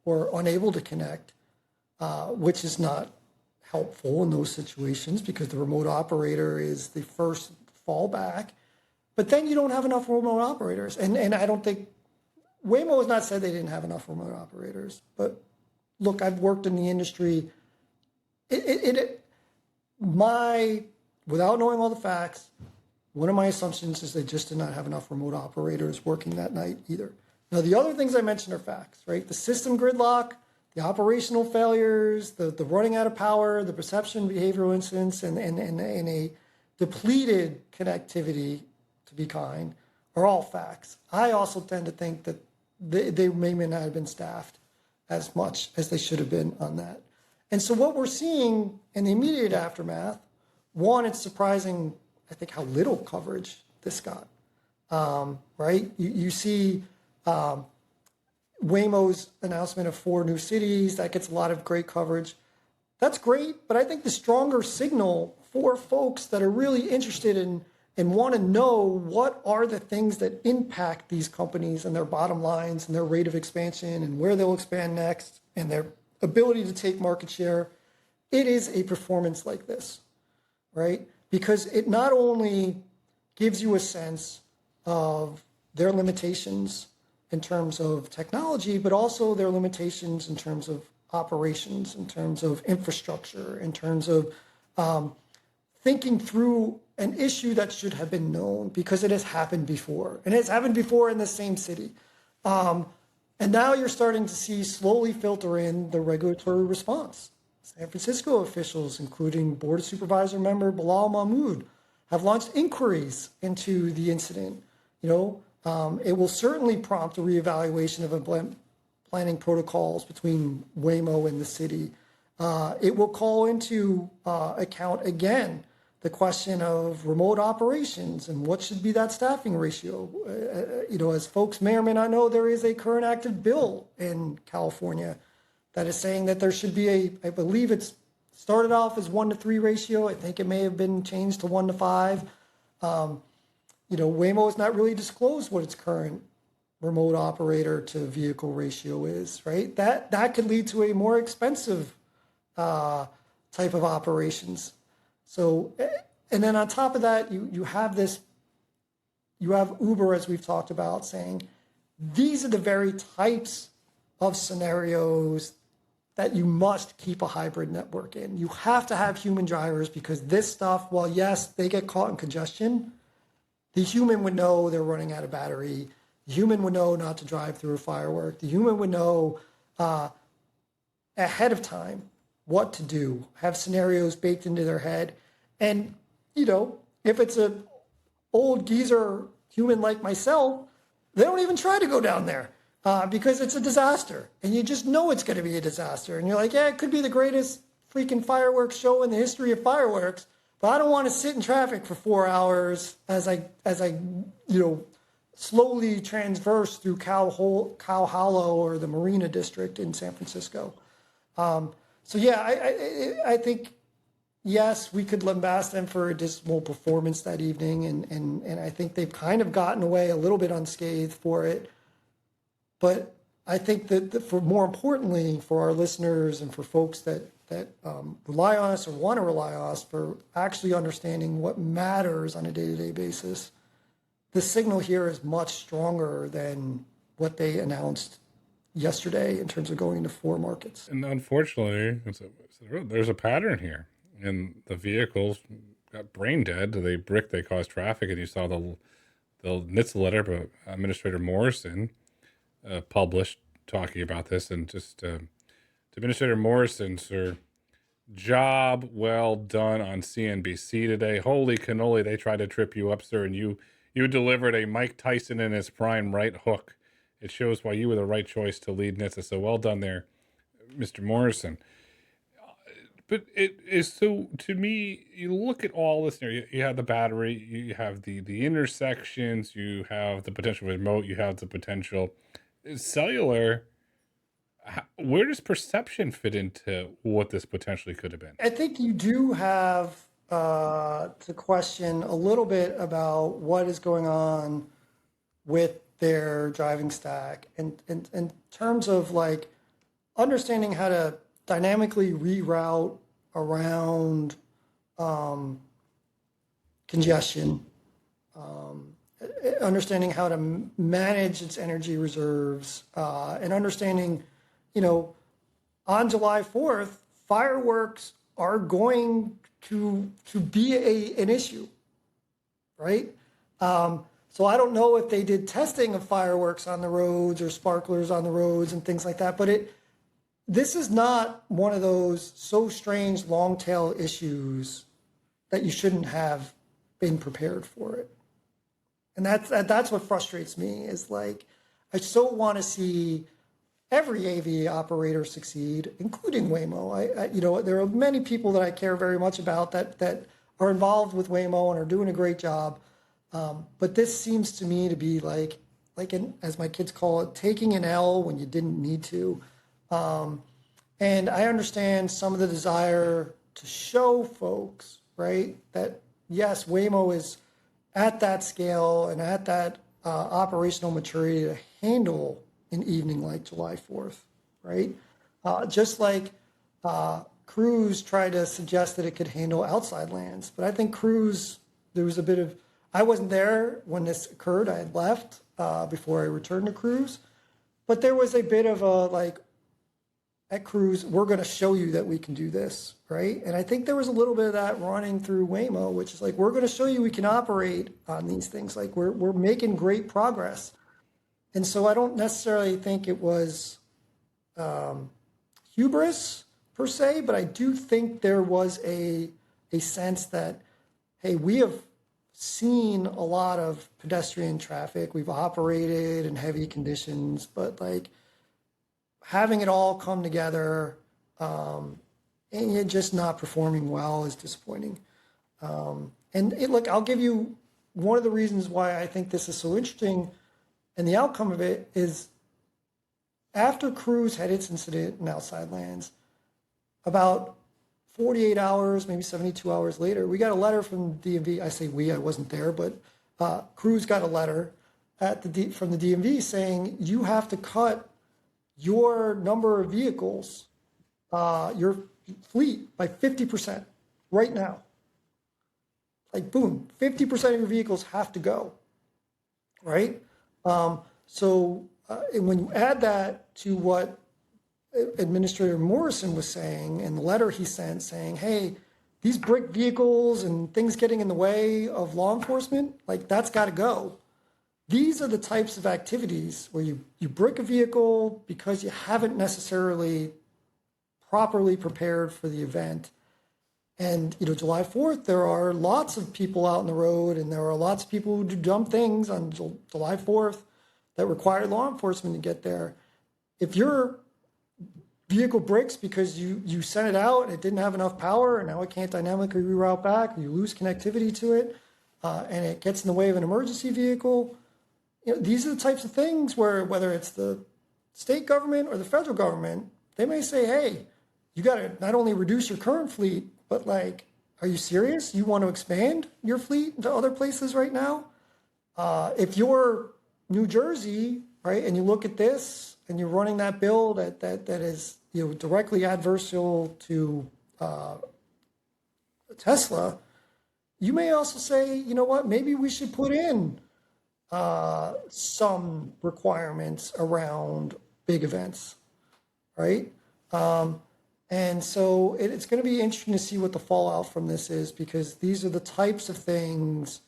[SPEAKER 3] or unable to connect, which is not helpful in those situations because the remote operator is the first fallback. But then you don't have enough remote operators. And I don't think, Waymo has not said they didn't have enough remote operators. But look, I've worked in the industry. Without knowing all the facts, one of my assumptions is they just did not have enough remote operators working that night either. Now, the other things I mentioned are facts, right? The system gridlock, the operational failures, the running out of power, the perception behavioral incidents, and a depleted connectivity, to be kind, are all facts. I also tend to think that they may not have been staffed as much as they should have been on that. And so what we're seeing in the immediate aftermath, one, it's surprising, I think, how little coverage this got, right? You see Waymo's announcement of 4 new cities, that gets a lot of great coverage. That's great, but I think the stronger signal for folks that are really interested in and want to know what are the things that impact these companies and their bottom lines and their rate of expansion and where they'll expand next and their ability to take market share, it is a performance like this, right? Because it not only gives you a sense of their limitations in terms of technology, but also their limitations in terms of operations, in terms of infrastructure, in terms of thinking through an issue that should have been known because it has happened before. And it's happened before in the same city. And now you're starting to see slowly filter in the regulatory response. San Francisco officials, including Board of Supervisor member Bilal Mahmood, have launched inquiries into the incident. It will certainly prompt a reevaluation of planning protocols between Waymo and the city. It will call into account again the question of remote operations and what should be that staffing ratio. As folks may or may not know, there is a current active bill in California that is saying that there should be I believe it's started off as 1-to-3 ratio. I think it may have been changed to 1-to-5. Waymo has not really disclosed what its current remote operator to vehicle ratio is, right? That could lead to a more expensive type of operations. So, and then on top of that, you have Uber, as we've talked about, saying these are the very types of scenarios that you must keep a hybrid network in. You have to have human drivers because this stuff, while yes, they get caught in congestion, the human would know they're running out of battery. The human would know not to drive through a firework. The human would know ahead of time what to do, have scenarios baked into their head. And, if it's an old geezer human like myself, they don't even try to go down there because it's a disaster. And you just know it's going to be a disaster. And you're like, yeah, it could be the greatest freaking fireworks show in the history of fireworks, but I don't want to sit in traffic for 4 hours as I slowly transverse through Cow Hollow or the Marina District in San Francisco. So yeah, I think, yes, we could lambast them for a dismal performance that evening, and I think they've kind of gotten away a little bit unscathed for it. But I think that for more importantly, for our listeners and for folks that rely on us or want to rely on us for actually understanding what matters on a day-to-day basis, the signal here is much stronger than what they announced yesterday in terms of going to 4 markets.
[SPEAKER 2] And unfortunately, there's a pattern here. And the vehicles got brain dead. They cause traffic. And you saw the NHTSA letter, but Administrator Morrison published talking about this. And just to Administrator Morrison, sir, job well done on CNBC today. Holy cannoli, they tried to trip you up, sir. And you delivered a Mike Tyson in his prime right hook. It shows why you were the right choice to lead NHTSA. So well done there, Mr. Morrison. But it is so, to me, you look at all this, you have the battery, you have the intersections, you have the potential remote, you have the potential cellular. Where does perception fit into what this potentially could have been?
[SPEAKER 3] I think you do have to question a little bit about what is going on with their driving stack and in terms of like understanding how to dynamically reroute around congestion, understanding how to manage its energy reserves, and understanding, on July 4th, fireworks are going to be an issue, right? So I don't know if they did testing of fireworks on the roads or sparklers on the roads and things like that, but this is not one of those so strange long tail issues that you shouldn't have been prepared for it. And that's what frustrates me is like, I so want to see every AV operator succeed, including Waymo. There are many people that I care very much about that are involved with Waymo and are doing a great job. But this seems to me to be like as my kids call it, taking an L when you didn't need to. And I understand some of the desire to show folks, right, that yes, Waymo is at that scale and at that operational maturity to handle an evening like July 4th, right? Just like Cruise tried to suggest that it could handle outside lands. But I think Cruise, there was a bit of, I wasn't there when this occurred. I had left before I returned to Cruise. But there was a bit of a like, at Cruise, we're going to show you that we can do this, right? And I think there was a little bit of that running through Waymo, which is like, we're going to show you we can operate on these things. Like we're making great progress. And so I don't necessarily think it was hubris per se, but I do think there was a sense that, hey, we have seen a lot of pedestrian traffic. We've operated in heavy conditions, but like having it all come together and you're just not performing well is disappointing. Look, I'll give you one of the reasons why I think this is so interesting. And the outcome of it is after Cruise had its incident in outside lands, about 48 hours, maybe 72 hours later, we got a letter from DMV. I say we, I wasn't there, but Cruise got a letter from the DMV saying you have to cut your number of vehicles, your fleet by 50% right now. Like boom, 50% of your vehicles have to go, right? And when you add that to what Administrator Morrison was saying in the letter he sent saying, hey, these brick vehicles and things getting in the way of law enforcement, like that's got to go. These are the types of activities where you brick a vehicle because you haven't necessarily properly prepared for the event. And, July 4th, there are lots of people out on the road, and there are lots of people who do dumb things on July 4th that require law enforcement to get there. If your vehicle breaks because you sent it out and it didn't have enough power, and now it can't dynamically reroute back, or you lose connectivity to it, and it gets in the way of an emergency vehicle, these are the types of things where, whether it's the state government or the federal government, they may say, hey, you got to not only reduce your current fleet, but like, are you serious? You want to expand your fleet to other places right now? If you're New Jersey, right, and you look at this and you're running that bill that is directly adversarial to Tesla, you may also say, you know what, maybe we should put in some requirements around big events, right? And so it's going to be interesting to see what the fallout from this is, because these are the types of things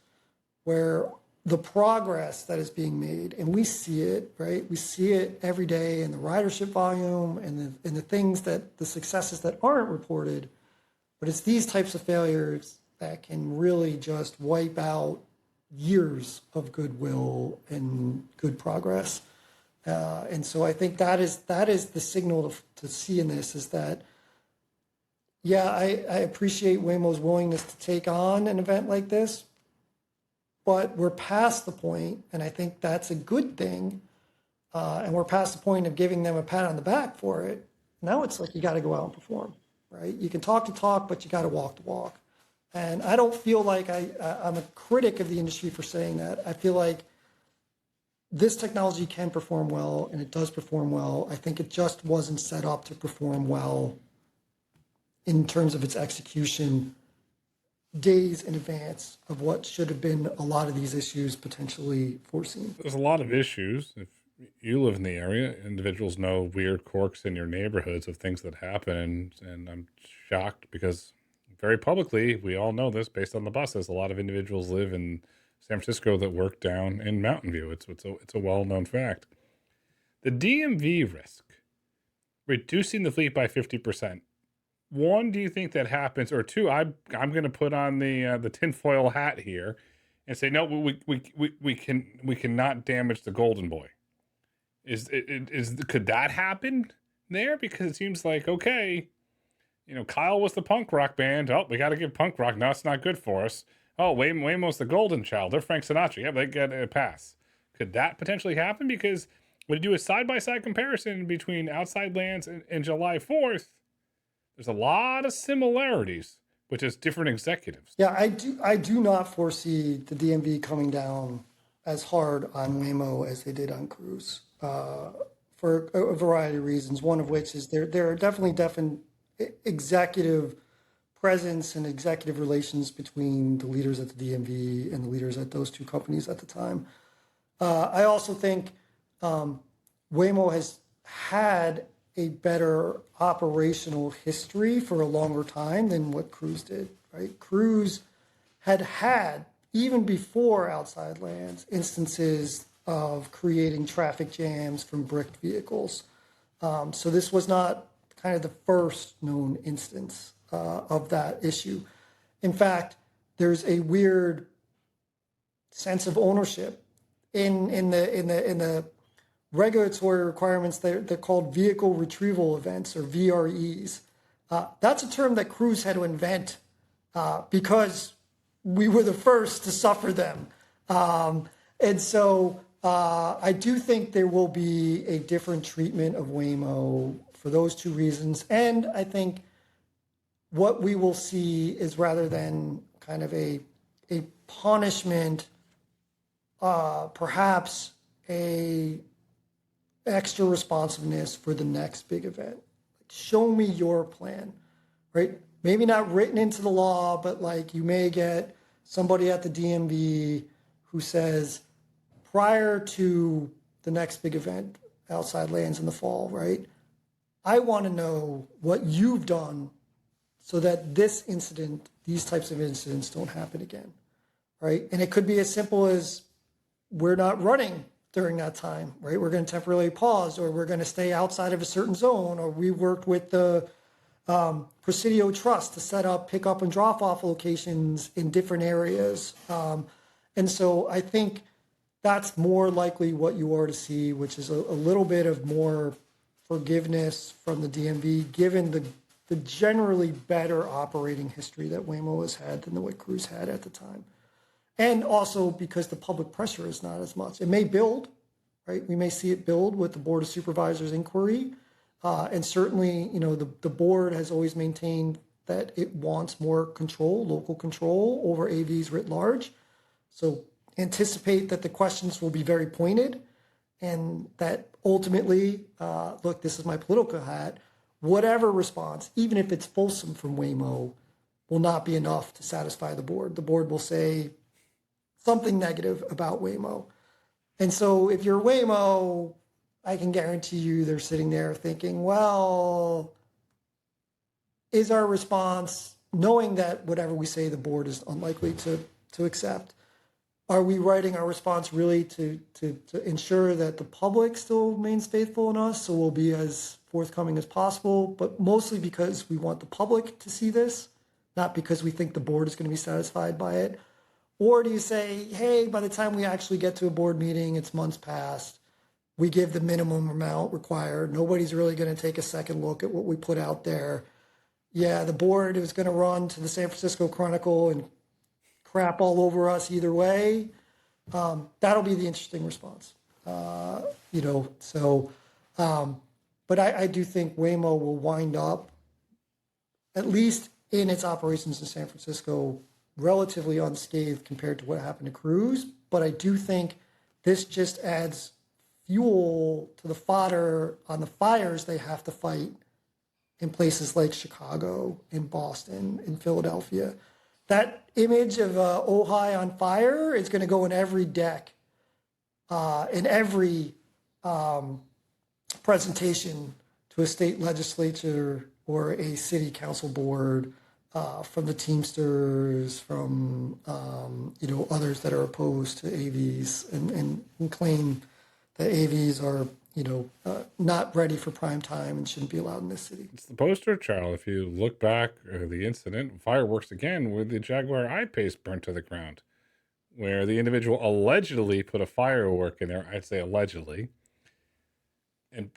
[SPEAKER 3] where the progress that is being made, and we see it, right? We see it every day in the ridership volume and the things that the successes that aren't reported, but it's these types of failures that can really just wipe out years of goodwill and good progress. And so I think that is the signal to see in this, is that, yeah, I appreciate Waymo's willingness to take on an event like this, but we're past the point, and I think that's a good thing, and we're past the point of giving them a pat on the back for it. Now it's like you got to go out and perform, right? You can talk the talk, but you got to walk the walk. And I don't feel like I'm a critic of the industry for saying that. I feel like this technology can perform well, and it does perform well. I think it just wasn't set up to perform well in terms of its execution days in advance of what should have been a lot of these issues potentially foreseen.
[SPEAKER 2] There's a lot of issues. If you live in the area, individuals know weird quirks in your neighborhoods of things that happen. And I'm shocked because very publicly, we all know this based on the buses, a lot of individuals live in San Francisco that work down in Mountain View. It's a well-known fact. The DMV risk, reducing the fleet by 50%. One, do you think that happens? Or two, I'm going to put on the tinfoil hat here and say, no, we cannot damage the Golden Boy. Could that happen there? Because it seems like, okay, Kyle was the punk rock band. Oh, we got to give punk rock. No, it's not good for us. Oh, Waymo's the golden child. They're Frank Sinatra. Yeah, they get a pass. Could that potentially happen? Because when you do a side-by-side comparison between Outside Lands and July 4th, there's a lot of similarities, but just different executives.
[SPEAKER 3] Yeah, I do not foresee the DMV coming down as hard on Waymo as they did on Cruise, for a variety of reasons. One of which is there are definitely executive presence and executive relations between the leaders at the DMV and the leaders at those two companies at the time. I also think Waymo has had a better operational history for a longer time than what Cruise did, right? Cruise had, even before Outside Lands, instances of creating traffic jams from bricked vehicles. So this was not kind of the first known instance of that issue. In fact, there's a weird sense of ownership in the regulatory requirements. They're called vehicle retrieval events, or VREs. That's a term that Cruise had to invent because we were the first to suffer them. And so I do think there will be a different treatment of Waymo for those two reasons. And I think what we will see is rather than kind of a punishment, perhaps a extra responsiveness for the next big event. Show me your plan, right? Maybe not written into the law, but like you may get somebody at the DMV who says, prior to the next big event, outside lands in the fall, right? I want to know what you've done so that this incident, these types of incidents don't happen again, right? And it could be as simple as we're not running during that time, right? We're going to temporarily pause, or we're going to stay outside of a certain zone, or we worked with the Presidio Trust to set up pick-up and drop-off locations in different areas. And so I think that's more likely what you are to see, which is a little bit of more forgiveness from the DMV, given the generally better operating history that Waymo has had than what Cruise had at the time. And also because the public pressure is not as much. It may build, right? We may see it build with the Board of Supervisors inquiry. And certainly, you know, the board has always maintained that it wants more control, local control over AVs writ large. So anticipate that the questions will be very pointed, and that ultimately, look, this is my political hat, whatever response, even if it's fulsome from Waymo, will not be enough to satisfy the board. The board will say something negative about Waymo. And so if you're Waymo, I can guarantee you they're sitting there thinking, well, is our response, knowing that whatever we say the board is unlikely to accept, are we writing our response really to ensure that the public still remains faithful in us, so we'll be as forthcoming as possible, but mostly because we want the public to see this, not because we think the board is going to be satisfied by it? Or do you say, hey, by the time we actually get to a board meeting, it's months past, we give the minimum amount required, nobody's really going to take a second look at what we put out there. Yeah, the board is going to run to the San Francisco Chronicle and crap all over us either way. That'll be the interesting response. You know, so, but I do think Waymo will wind up, at least in its operations in San Francisco, relatively unscathed compared to what happened to Cruise. But I do think this just adds fuel to the fodder on the fires they have to fight in places like Chicago, in Boston, in Philadelphia. That image of Ojai on fire is going to go in every deck, in every presentation to a state legislature or a city council board, from the Teamsters, from you know, others that are opposed to AVs and claim that AVs are, you know, not ready for prime time and shouldn't be allowed in this city.
[SPEAKER 2] It's the poster child. If you look back, the incident, fireworks again, where the Jaguar I-Pace burnt to the ground, where the individual allegedly put a firework in there. I'd say allegedly.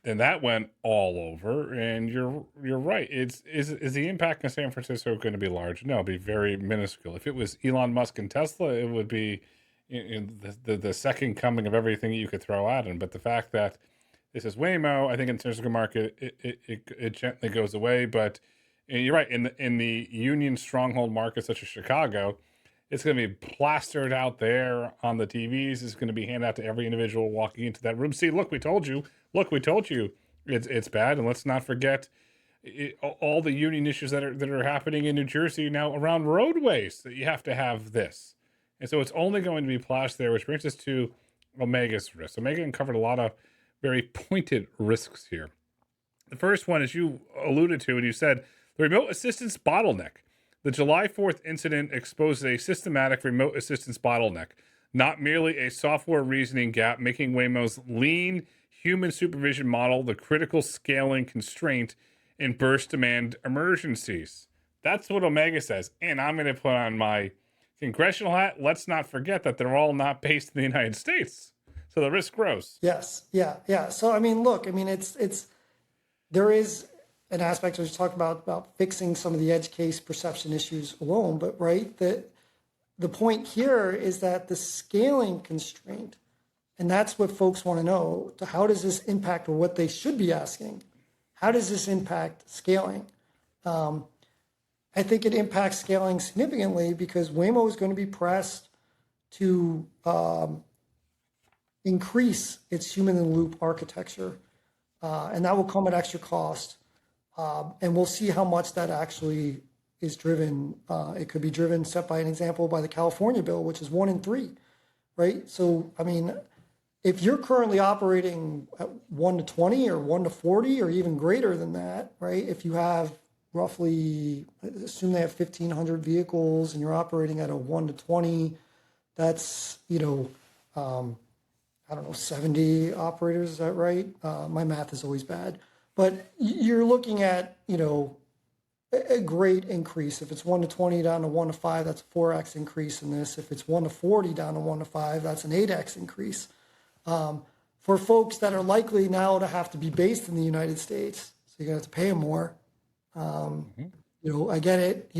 [SPEAKER 2] And that went all over. And you're right. Is the impact in San Francisco going to be large? No, it'd be very minuscule. If it was Elon Musk and Tesla, it would be in the second coming of everything you could throw at him. But the fact that this is Waymo, I think in the San Francisco market, it gently goes away. But you're right, in the union stronghold markets such as Chicago, it's going to be plastered out there on the TVs. It's going to be handed out to every individual walking into that room. See, look, we told you. Look, we told you. It's bad. And let's not forget all the union issues that are happening in New Jersey now around roadways, that you have to have this. And so it's only going to be plastered there, which brings us to Omega's risk. Omega uncovered a lot of very pointed risks here. The first one, as you alluded to, and you said, the remote assistance bottleneck. The July 4th incident exposed a systematic remote assistance bottleneck, not merely a software reasoning gap, making Waymo's lean human supervision model the critical scaling constraint in burst demand emergencies. That's what Omega says. And I'm going to put on my congressional hat. Let's not forget that they're all not based in the United States. So the risk grows.
[SPEAKER 3] Yes. Yeah. So, I mean, look, I mean, there is an aspect we talked about fixing some of the edge case perception issues alone, but right, the point here is that the scaling constraint, and that's what folks want to know, to how does this impact, or what they should be asking, how does this impact scaling? I think it impacts scaling significantly because Waymo is going to be pressed to increase its human-in-the-loop architecture, and that will come at extra cost. And we'll see how much that actually is driven. It could be driven, set by an example, by the California bill, which is 1 in 3, right? So, I mean, if you're currently operating at 1 to 20 or 1 to 40 or even greater than that, right? If you have roughly, assume they have 1,500 vehicles and you're operating at a 1 to 20, that's, I don't know, 70 operators, is that right? My math is always bad. But you're looking at, a great increase. If it's 1 to 20 down to 1 to 5, that's a 4x increase in this. If it's 1 to 40 down to 1 to 5, that's an 8x increase. For folks that are likely now to have to be based in the United States, so you're going to have to pay them more. I get it,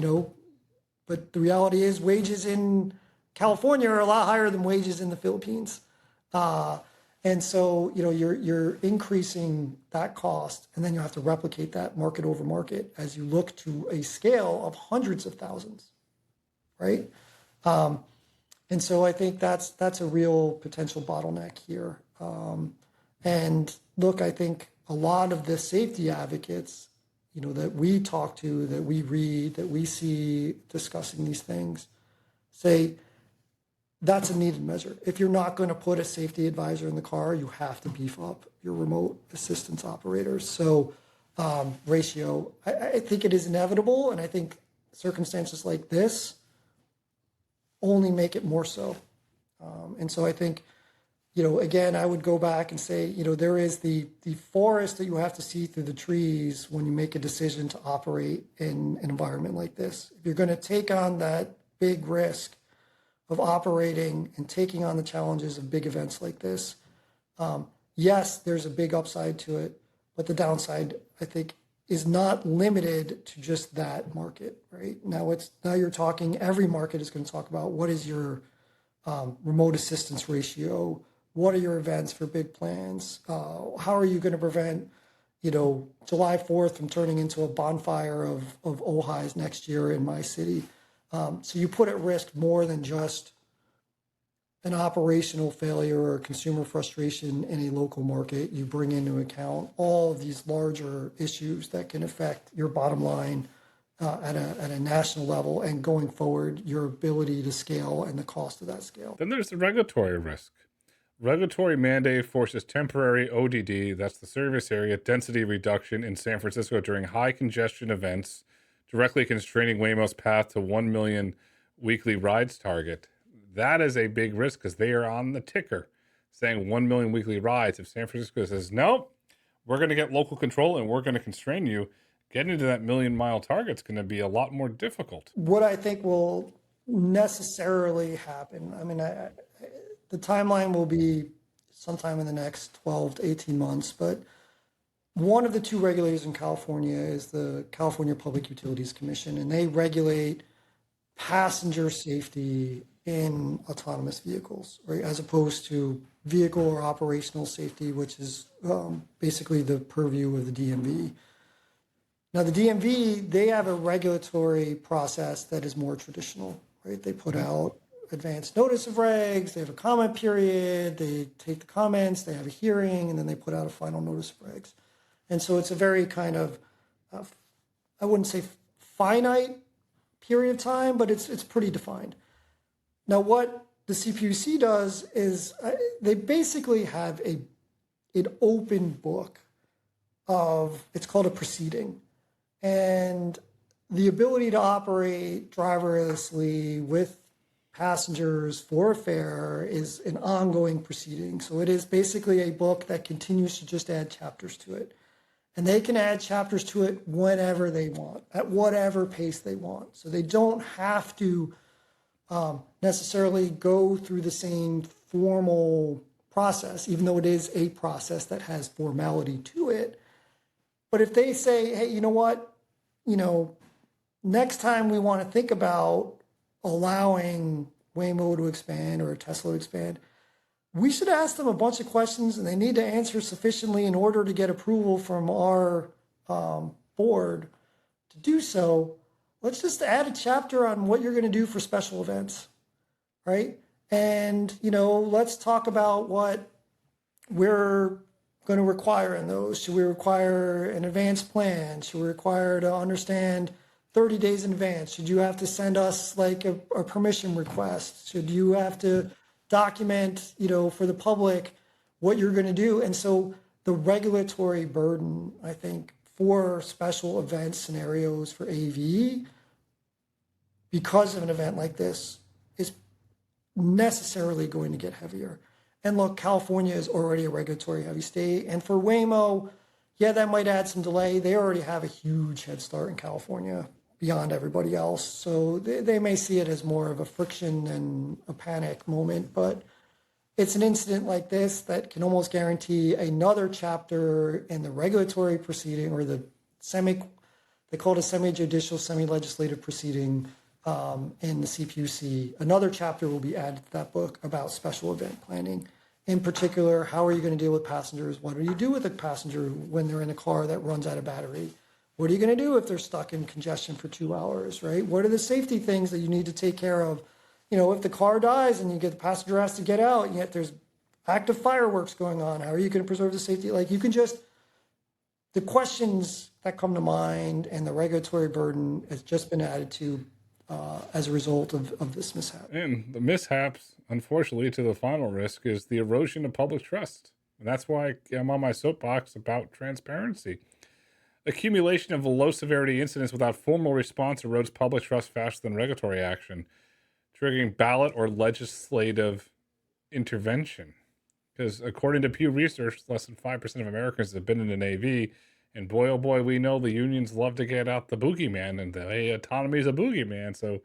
[SPEAKER 3] but the reality is wages in California are a lot higher than wages in the Philippines. And so, you're increasing that cost, and then you have to replicate that market over market as you look to a scale of hundreds of thousands, right? And so I think that's a real potential bottleneck here. And look, I think a lot of the safety advocates, that we talk to, that we read, that we see discussing these things, say, that's a needed measure. If you're not going to put a safety advisor in the car, you have to beef up your remote assistance operators. So ratio, I think it is inevitable, and I think circumstances like this only make it more so. And so I think, again, I would go back and say, there is the forest that you have to see through the trees when you make a decision to operate in an environment like this. If you're going to take on that big risk of operating and taking on the challenges of big events like this, yes, there's a big upside to it, but the downside, I think, is not limited to just that market, right? Now you're talking, every market is going to talk about what is your remote assistance ratio, what are your events for big plans, how are you going to prevent, July 4th from turning into a bonfire of Ojais next year in my city. So you put at risk more than just an operational failure or consumer frustration in a local market. You bring into account all of these larger issues that can affect your bottom line at a national level, and going forward, your ability to scale and the cost of that scale.
[SPEAKER 2] Then there's the regulatory risk. Regulatory mandate forces temporary ODD, that's the service area density reduction in San Francisco during high congestion events, directly constraining Waymo's path to 1 million weekly rides target. That is a big risk because they are on the ticker saying 1 million weekly rides. If San Francisco says, nope, we're going to get local control and we're going to constrain you, getting to that 1 million mile target is going to be a lot more difficult.
[SPEAKER 3] What I think will necessarily happen, I mean, the timeline will be sometime in the next 12 to 18 months, but one of the two regulators in California is the California Public Utilities Commission, and they regulate passenger safety in autonomous vehicles, right? As opposed to vehicle or operational safety, which is basically the purview of the DMV. Now, the DMV, they have a regulatory process that is more traditional, right? They put out advance notice of regs, they have a comment period, they take the comments, they have a hearing, and then they put out a final notice of regs. And so it's a very kind of, I wouldn't say finite period of time, but it's pretty defined. Now, what the CPUC does is they basically have an open book of, it's called a proceeding. And the ability to operate driverlessly with passengers for a fare is an ongoing proceeding. So it is basically a book that continues to just add chapters to it. And they can add chapters to it whenever they want, at whatever pace they want. So they don't have to necessarily go through the same formal process, even though it is a process that has formality to it. But if they say, hey, you know what, next time we want to think about allowing Waymo to expand or Tesla to expand, we should ask them a bunch of questions, and they need to answer sufficiently in order to get approval from our board to do so. let's just add a chapter on what you're going to do for special events, right? And, let's talk about what we're going to require in those. Should we require an advance plan? Should we require to understand 30 days in advance? Should you have to send us like a permission request? Should you have to document, for the public what you're going to do? And so the regulatory burden, I think, for special event scenarios for AV, because of an event like this, is necessarily going to get heavier. And look, California is already a regulatory heavy state. And for Waymo, yeah, that might add some delay. They already have a huge head start in California beyond everybody else. So they may see it as more of a friction than a panic moment. But it's an incident like this that can almost guarantee another chapter in the regulatory proceeding, or they call it a semi-judicial, semi-legislative proceeding in the CPUC. Another chapter will be added to that book about special event planning. In particular, how are you going to deal with passengers? What do you do with a passenger when they're in a car that runs out of battery? What are you going to do if they're stuck in congestion for 2 hours, right? What are the safety things that you need to take care of? If the car dies and the passenger has to get out, and yet there's active fireworks going on, how are you going to preserve the safety? The questions that come to mind and the regulatory burden has just been added to as a result of this mishap.
[SPEAKER 2] And the mishaps, unfortunately, to the final risk is the erosion of public trust. And that's why I'm on my soapbox about transparency. Accumulation of low severity incidents without formal response erodes public trust faster than regulatory action, triggering ballot or legislative intervention. Because according to Pew Research, less than 5% of Americans have been in an AV. And boy, oh boy, we know the unions love to get out the boogeyman, and the autonomy is a boogeyman. So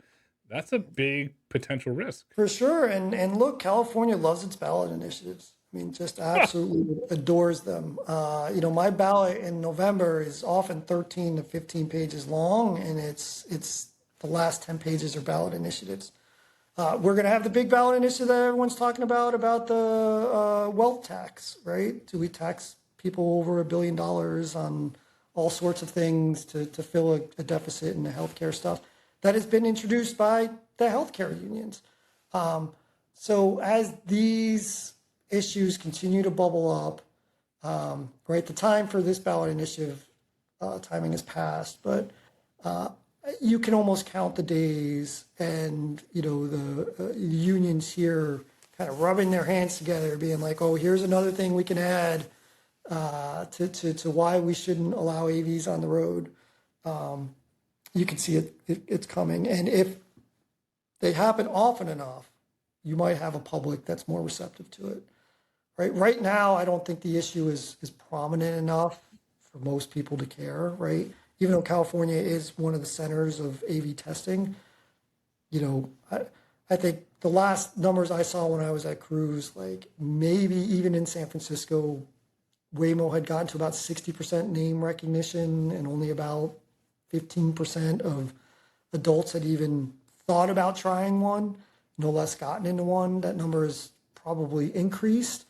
[SPEAKER 2] that's a big potential risk.
[SPEAKER 3] For sure. And look, California loves its ballot initiatives. I mean, just absolutely adores them. My ballot in November is often 13 to 15 pages long, and it's the last 10 pages are ballot initiatives. We're going to have the big ballot initiative that everyone's talking about the wealth tax, right? Do we tax people over $1 billion on all sorts of things to fill a deficit in the healthcare stuff that has been introduced by the healthcare unions? So as these issues continue to bubble up, right, the time for this ballot initiative timing has passed, but you can almost count the days, and the unions here kind of rubbing their hands together, being like, oh, here's another thing we can add to why we shouldn't allow AVs on the road. You can see it's coming. And if they happen often enough, you might have a public that's more receptive to it. Right now, I don't think the issue is prominent enough for most people to care, right? Even though California is one of the centers of AV testing, I think the last numbers I saw when I was at Cruise, like maybe even in San Francisco, Waymo had gotten to about 60% name recognition, and only about 15% of adults had even thought about trying one, no less gotten into one. That number has probably increased.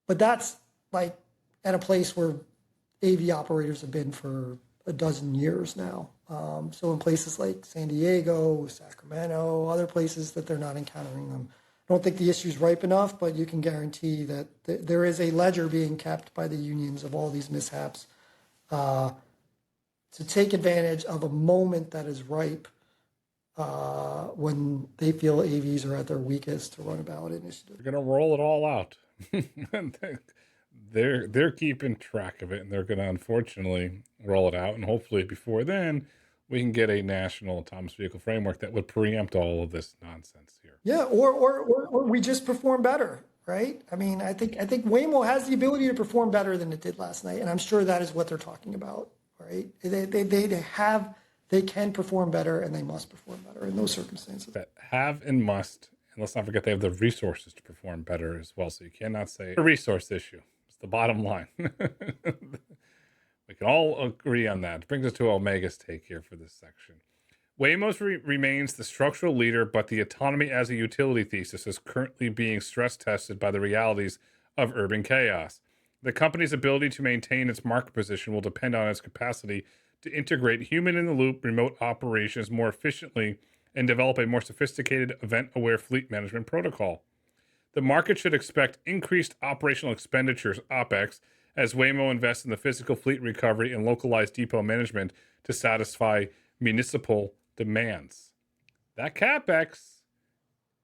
[SPEAKER 3] But that's like at a place where AV operators have been for a dozen years now. So in places like San Diego, Sacramento, other places that they're not encountering them. I don't think the issue is ripe enough, but you can guarantee that there is a ledger being kept by the unions of all these mishaps to take advantage of a moment that is ripe when they feel AVs are at their weakest to run a ballot initiative.
[SPEAKER 2] They're going to roll it all out. They're keeping track of it, and they're going to unfortunately roll it out. And hopefully before then, we can get a national autonomous vehicle framework that would preempt all of this nonsense here.
[SPEAKER 3] Yeah, or we just perform better, right? I mean, I think Waymo has the ability to perform better than it did last night, and I'm sure that is what they're talking about, right? They can perform better, and they must perform better in those circumstances.
[SPEAKER 2] That have and must, and let's not forget they have the resources to perform better as well. So you cannot say a resource issue. It's the bottom line. We can all agree on that. It brings us to Omega's take here for this section. Waymo remains the structural leader, but the autonomy as a utility thesis is currently being stress tested by the realities of urban chaos. The company's ability to maintain its market position will depend on its capacity to integrate human-in-the-loop remote operations more efficiently and develop a more sophisticated event-aware fleet management protocol. The market should expect increased operational expenditures, OPEX, as Waymo invests in the physical fleet recovery and localized depot management to satisfy municipal demands. That CapEx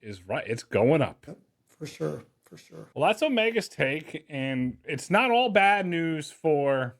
[SPEAKER 2] is right. It's going up.
[SPEAKER 3] Yep, for sure. For sure.
[SPEAKER 2] Well, that's Omega's take, and it's not all bad news for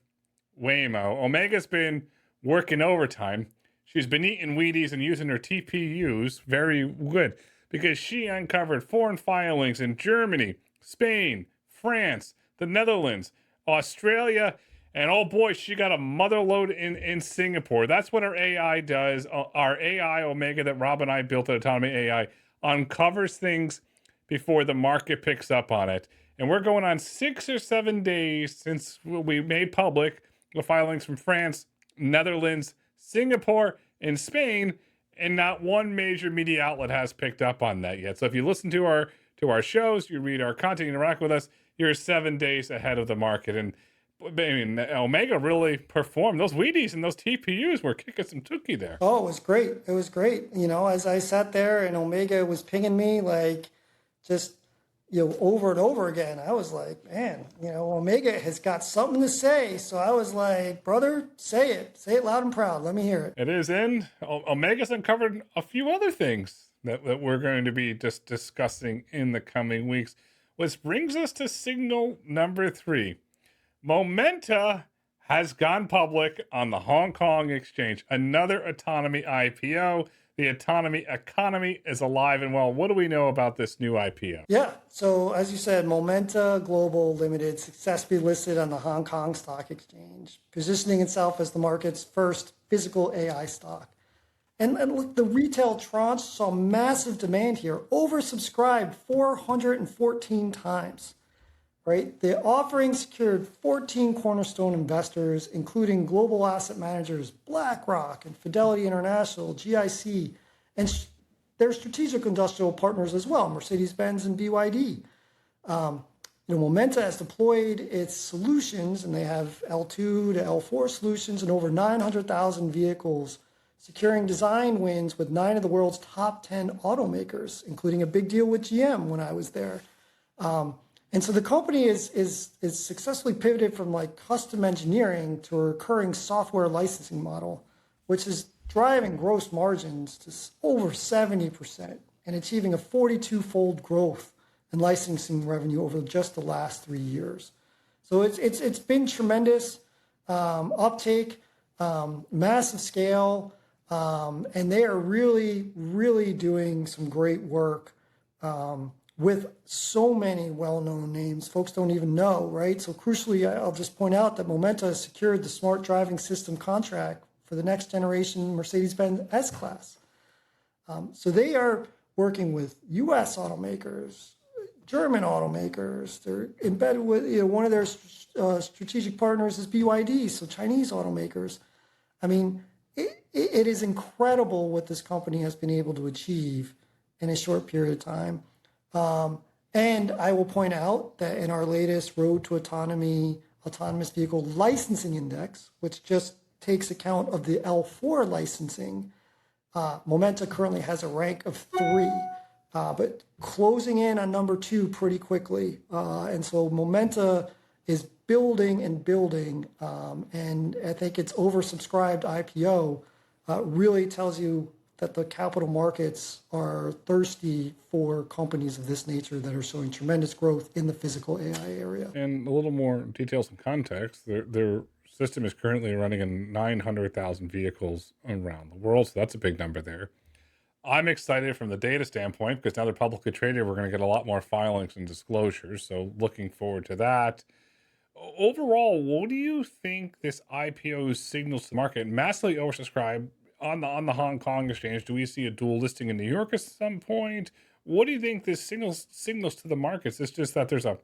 [SPEAKER 2] Waymo. Omega's been working overtime. She's been eating Wheaties and using her TPUs. Very good, because she uncovered foreign filings in Germany, Spain, France, the Netherlands, Australia, and oh boy, she got a motherload in Singapore. That's what our AI does. Our AI, Omega, that Rob and I built at Autonomy AI, uncovers things before the market picks up on it. And we're going on 6 or 7 days since we made public the filings from France, Netherlands, Singapore, and Spain, and not one major media outlet has picked up on that yet. So if you listen to our shows, you read our content, you interact with us, you're 7 days ahead of the market. And I mean, Omega really performed. Those Wheaties and those TPUs were kicking some tookie there.
[SPEAKER 3] Oh, it was great. It was great. You know, as I sat there and Omega was pinging me like just, you know, over and over again, I was like, man, you know, Omega has got something to say. So I was like, brother, say it loud and proud. Let me hear it.
[SPEAKER 2] It is in. Omega's uncovered a few other things that we're going to be just discussing in the coming weeks, which brings us to signal number 3. Momenta has gone public on the Hong Kong exchange. Another autonomy IPO. The autonomy economy is alive and well. What do we know about this new IPO?
[SPEAKER 3] Yeah. So as you said, Momenta Global Limited successfully listed on the Hong Kong Stock Exchange, positioning itself as the market's first physical AI stock. And look, the retail tranche saw massive demand here, oversubscribed 414 times. Right? The offering secured 14 cornerstone investors, including global asset managers BlackRock and Fidelity International, GIC, and their strategic industrial partners as well, Mercedes-Benz and BYD. Momenta has deployed its solutions, and they have L2 to L4 solutions in over 900,000 vehicles, securing design wins with 9 of the world's top 10 automakers, including a big deal with GM when I was there. And so the company is successfully pivoted from like custom engineering to a recurring software licensing model, which is driving gross margins to over 70% and achieving a 42-fold growth in licensing revenue over just the last 3 years. So it's been tremendous uptake, massive scale, and they are really doing some great work. With so many well-known names, folks don't even know, right? So crucially, I'll just point out that Momenta has secured the smart driving system contract for the next generation Mercedes-Benz S-Class. So they are working with U.S. automakers, German automakers. They're embedded with, one of their strategic partners is BYD, so Chinese automakers. I mean, it is incredible what this company has been able to achieve in a short period of time. And I will point out that in our latest Road to Autonomy Autonomous Vehicle Licensing Index, which just takes account of the L4 licensing, Momenta currently has a rank of 3, but closing in on number 2 pretty quickly. And so Momenta is building and building, and I think its oversubscribed IPO really tells you that the capital markets are thirsty for companies of this nature that are showing tremendous growth in the physical AI area.
[SPEAKER 2] And a little more details and context, their system is currently running in 900,000 vehicles around the world, so that's a big number there. I'm excited from the data standpoint because now they're publicly traded. We're going to get a lot more filings and disclosures, so looking forward to that. Overall, what do you think this IPO signals to the market? Massively oversubscribed on the Hong Kong exchange. Do we see a dual listing in New York at some point? What do you think this signals to the markets? It's just that there's a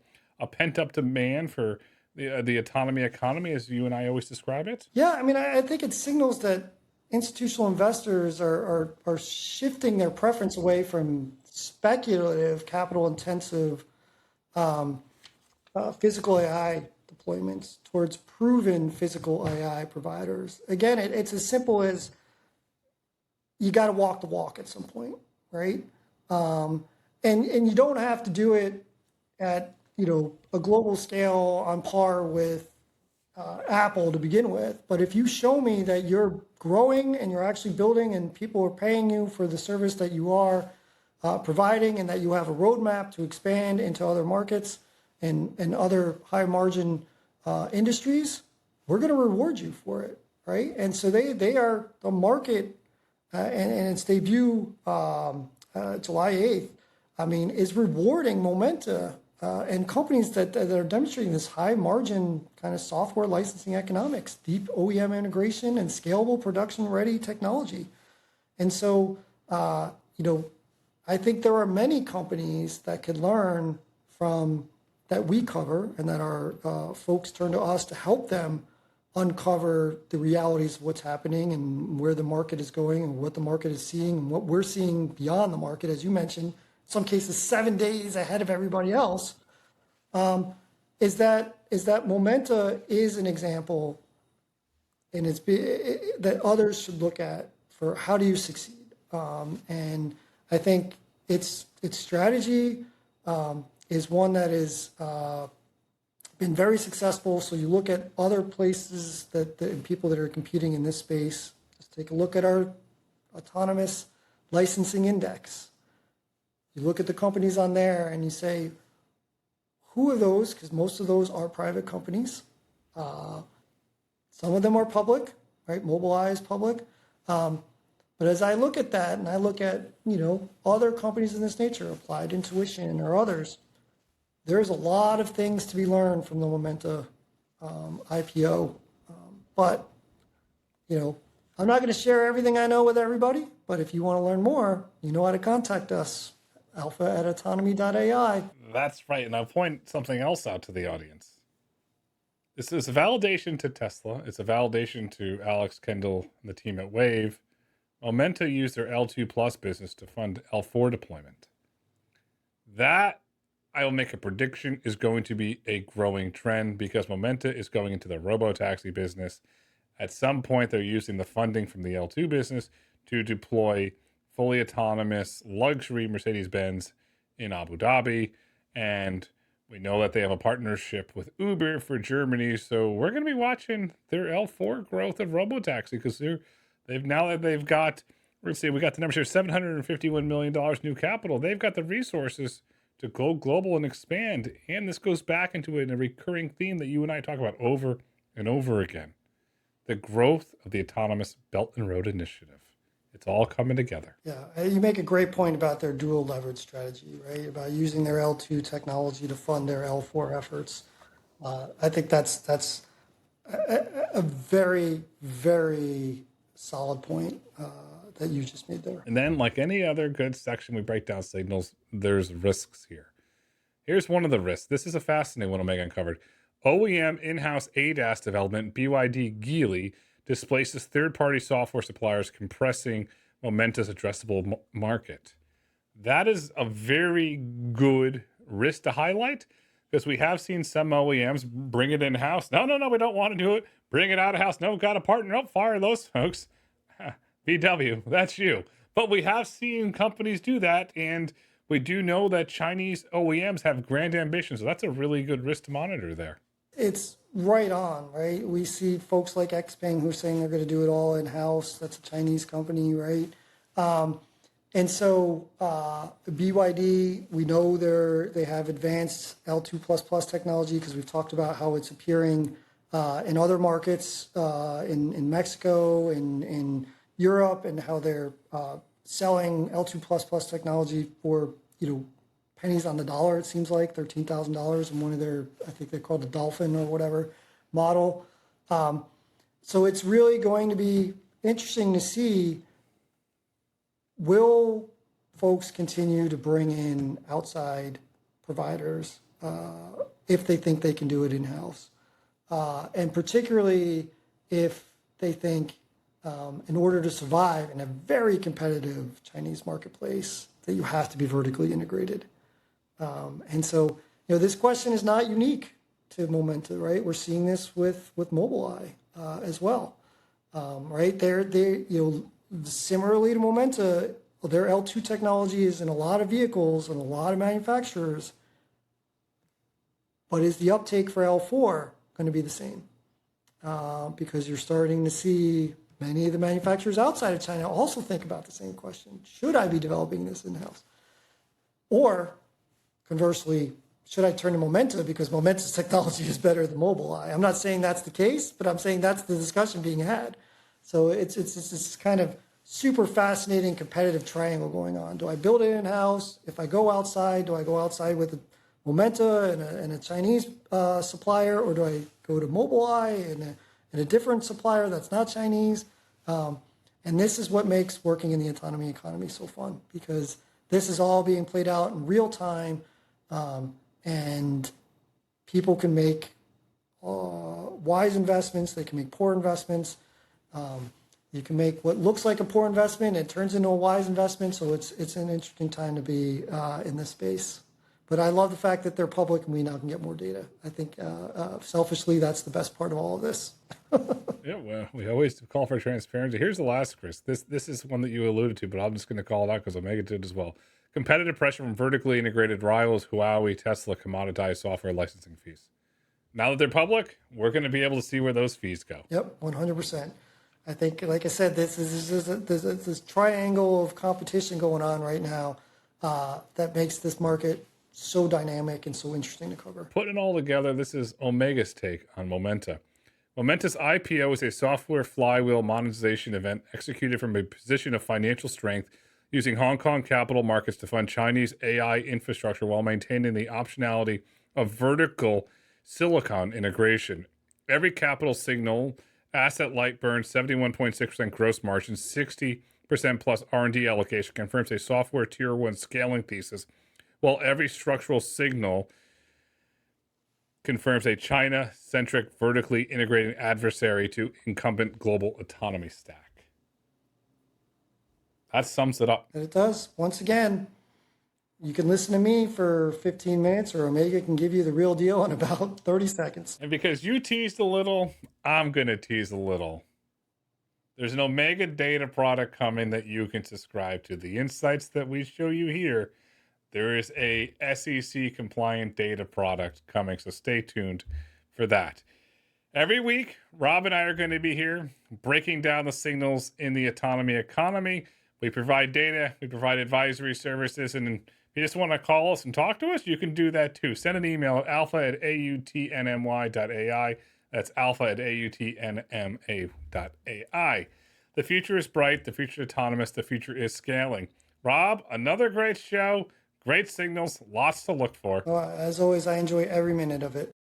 [SPEAKER 2] pent-up demand for the autonomy economy, as you and I always describe it?
[SPEAKER 3] Yeah, I mean, I think it signals that institutional investors are shifting their preference away from speculative, capital-intensive physical AI deployments towards proven physical AI providers. Again, it's as simple as you got to walk the walk at some point, right? And you don't have to do it at a global scale on par with Apple to begin with. But if you show me that you're growing and you're actually building and people are paying you for the service that you are providing, and that you have a roadmap to expand into other markets and other high margin industries, we're going to reward you for it, right? And so they are the market, and its debut July 8th, is rewarding Momenta and companies that are demonstrating this high margin kind of software licensing economics, deep OEM integration, and scalable production ready technology. And so, I think there are many companies that could learn from that we cover, and that our folks turn to us to help them uncover the realities of what's happening and where the market is going and what the market is seeing and what we're seeing beyond the market, as you mentioned, in some cases 7 days ahead of everybody else. Is that Momenta is an example, and that others should look at for how do you succeed. And I think its strategy is one that is been very successful. So you look at other places and people that are competing in this space. Just take a look at our autonomous licensing index. You look at the companies on there and you say, who are those? Because most of those are private companies. Some of them are public, right? Mobileye is public. But as I look at that, and I look at other companies in this nature, Applied Intuition or others, there's a lot of things to be learned from the Momenta IPO. But I'm not going to share everything I know with everybody. But if you want to learn more, you know how to contact us. alpha@autonomy.ai.
[SPEAKER 2] That's right. And I'll point something else out to the audience. This is a validation to Tesla. It's a validation to Alex Kendall and the team at Wave. Momenta used their L2 Plus business to fund L4 deployment. That, I will make a prediction, is going to be a growing trend because Momenta is going into the robotaxi business. At some point, they're using the funding from the L2 business to deploy fully autonomous luxury Mercedes-Benz in Abu Dhabi. And we know that they have a partnership with Uber for Germany. So we're going to be watching their L4 growth of robotaxi because they've got, we got the numbers here, $751 million new capital. They've got the resources to go global and expand. And this goes back into a recurring theme that you and I talk about over and over again. The growth of the autonomous Belt and Road Initiative. It's all coming together.
[SPEAKER 3] Yeah, you make a great point about their dual leverage strategy, right? About using their L2 technology to fund their L4 efforts. I think that's a very, very solid point that you just made there.
[SPEAKER 2] And then, like any other good section, we break down signals. There's risks here. Here's one of the risks. This is a fascinating one Omega uncovered. OEM in-house ADAS development, BYD Geely, displaces third-party software suppliers, compressing Momenta's addressable market. That is a very good risk to highlight because we have seen some OEMs bring it in-house. No, we don't want to do it. Bring it out-of-house. No, got a partner. Oh, fire those folks. VW, that's you. But we have seen companies do that, and we do know that Chinese OEMs have grand ambitions. So that's a really good risk to monitor there.
[SPEAKER 3] It's right on, right? We see folks like Xpeng who are saying they're going to do it all in-house. That's a Chinese company, right? And so BYD, we know they have advanced L2++ technology because we've talked about how it's appearing in other markets, in Mexico, in Europe, and how they're selling L2++ technology for, pennies on the dollar, it seems like, $13,000 in one of their, I think they're called the Dolphin or whatever model. So it's really going to be interesting to see, will folks continue to bring in outside providers if they think they can do it in-house? And particularly if they think in order to survive in a very competitive Chinese marketplace that you have to be vertically integrated. And so, this question is not unique to Momenta, right? We're seeing this with Mobileye as well, right? Similarly to Momenta, their L2 technology is in a lot of vehicles and a lot of manufacturers, but is the uptake for L4 going to be the same? Because you're starting to see many of the manufacturers outside of China also think about the same question. Should I be developing this in-house? Or conversely, should I turn to Momenta because Momenta's technology is better than Mobileye? I'm not saying that's the case, but I'm saying that's the discussion being had. So it's this kind of super fascinating competitive triangle going on. Do I build it in-house? If I go outside, do I go outside with a Momenta and a Chinese supplier, or do I go to Mobileye and a different supplier that's not Chinese? And this is what makes working in the autonomy economy so fun, because this is all being played out in real time, and people can make wise investments. They can make poor investments. You can make what looks like a poor investment. It turns into a wise investment. So it's an interesting time to be in this space. But I love the fact that they're public and we now can get more data. I think selfishly, that's the best part of all of this.
[SPEAKER 2] Yeah, well, we always call for transparency. Here's the last, Chris. This is one that you alluded to, but I'm just going to call it out because Omega did as well. Competitive pressure from vertically integrated rivals, Huawei, Tesla, commoditized software licensing fees. Now that they're public, we're going to be able to see where those fees go.
[SPEAKER 3] Yep, 100%. I think, like I said, there's this triangle of competition going on right now that makes this market so dynamic and so interesting to cover.
[SPEAKER 2] Putting it all together, this is Omega's take on Momenta. Momenta's IPO is a software flywheel monetization event executed from a position of financial strength, using Hong Kong capital markets to fund Chinese AI infrastructure while maintaining the optionality of vertical silicon integration. Every capital signal, asset light burn, 71.6% gross margin, 60% plus R&D allocation confirms a software tier one scaling thesis, while every structural signal confirms a China-centric, vertically integrated adversary to incumbent global autonomy stack. That sums it up.
[SPEAKER 3] And it does. Once again, you can listen to me for 15 minutes, or Omega can give you the real deal in about 30 seconds.
[SPEAKER 2] And because you teased a little, I'm going to tease a little. There's an Omega data product coming that you can subscribe to. The insights that we show you here, there is a SEC compliant data product coming, so stay tuned for that. Every week, Rob and I are going to be here breaking down the signals in the autonomy economy. We provide data, we provide advisory services, and if you just want to call us and talk to us, you can do that too. Send an email at alpha@autnmy.ai. That's alpha@autnma.ai. The future is bright, the future is autonomous, the future is scaling. Rob, another great show, great signals, lots to look for.
[SPEAKER 3] As always, I enjoy every minute of it.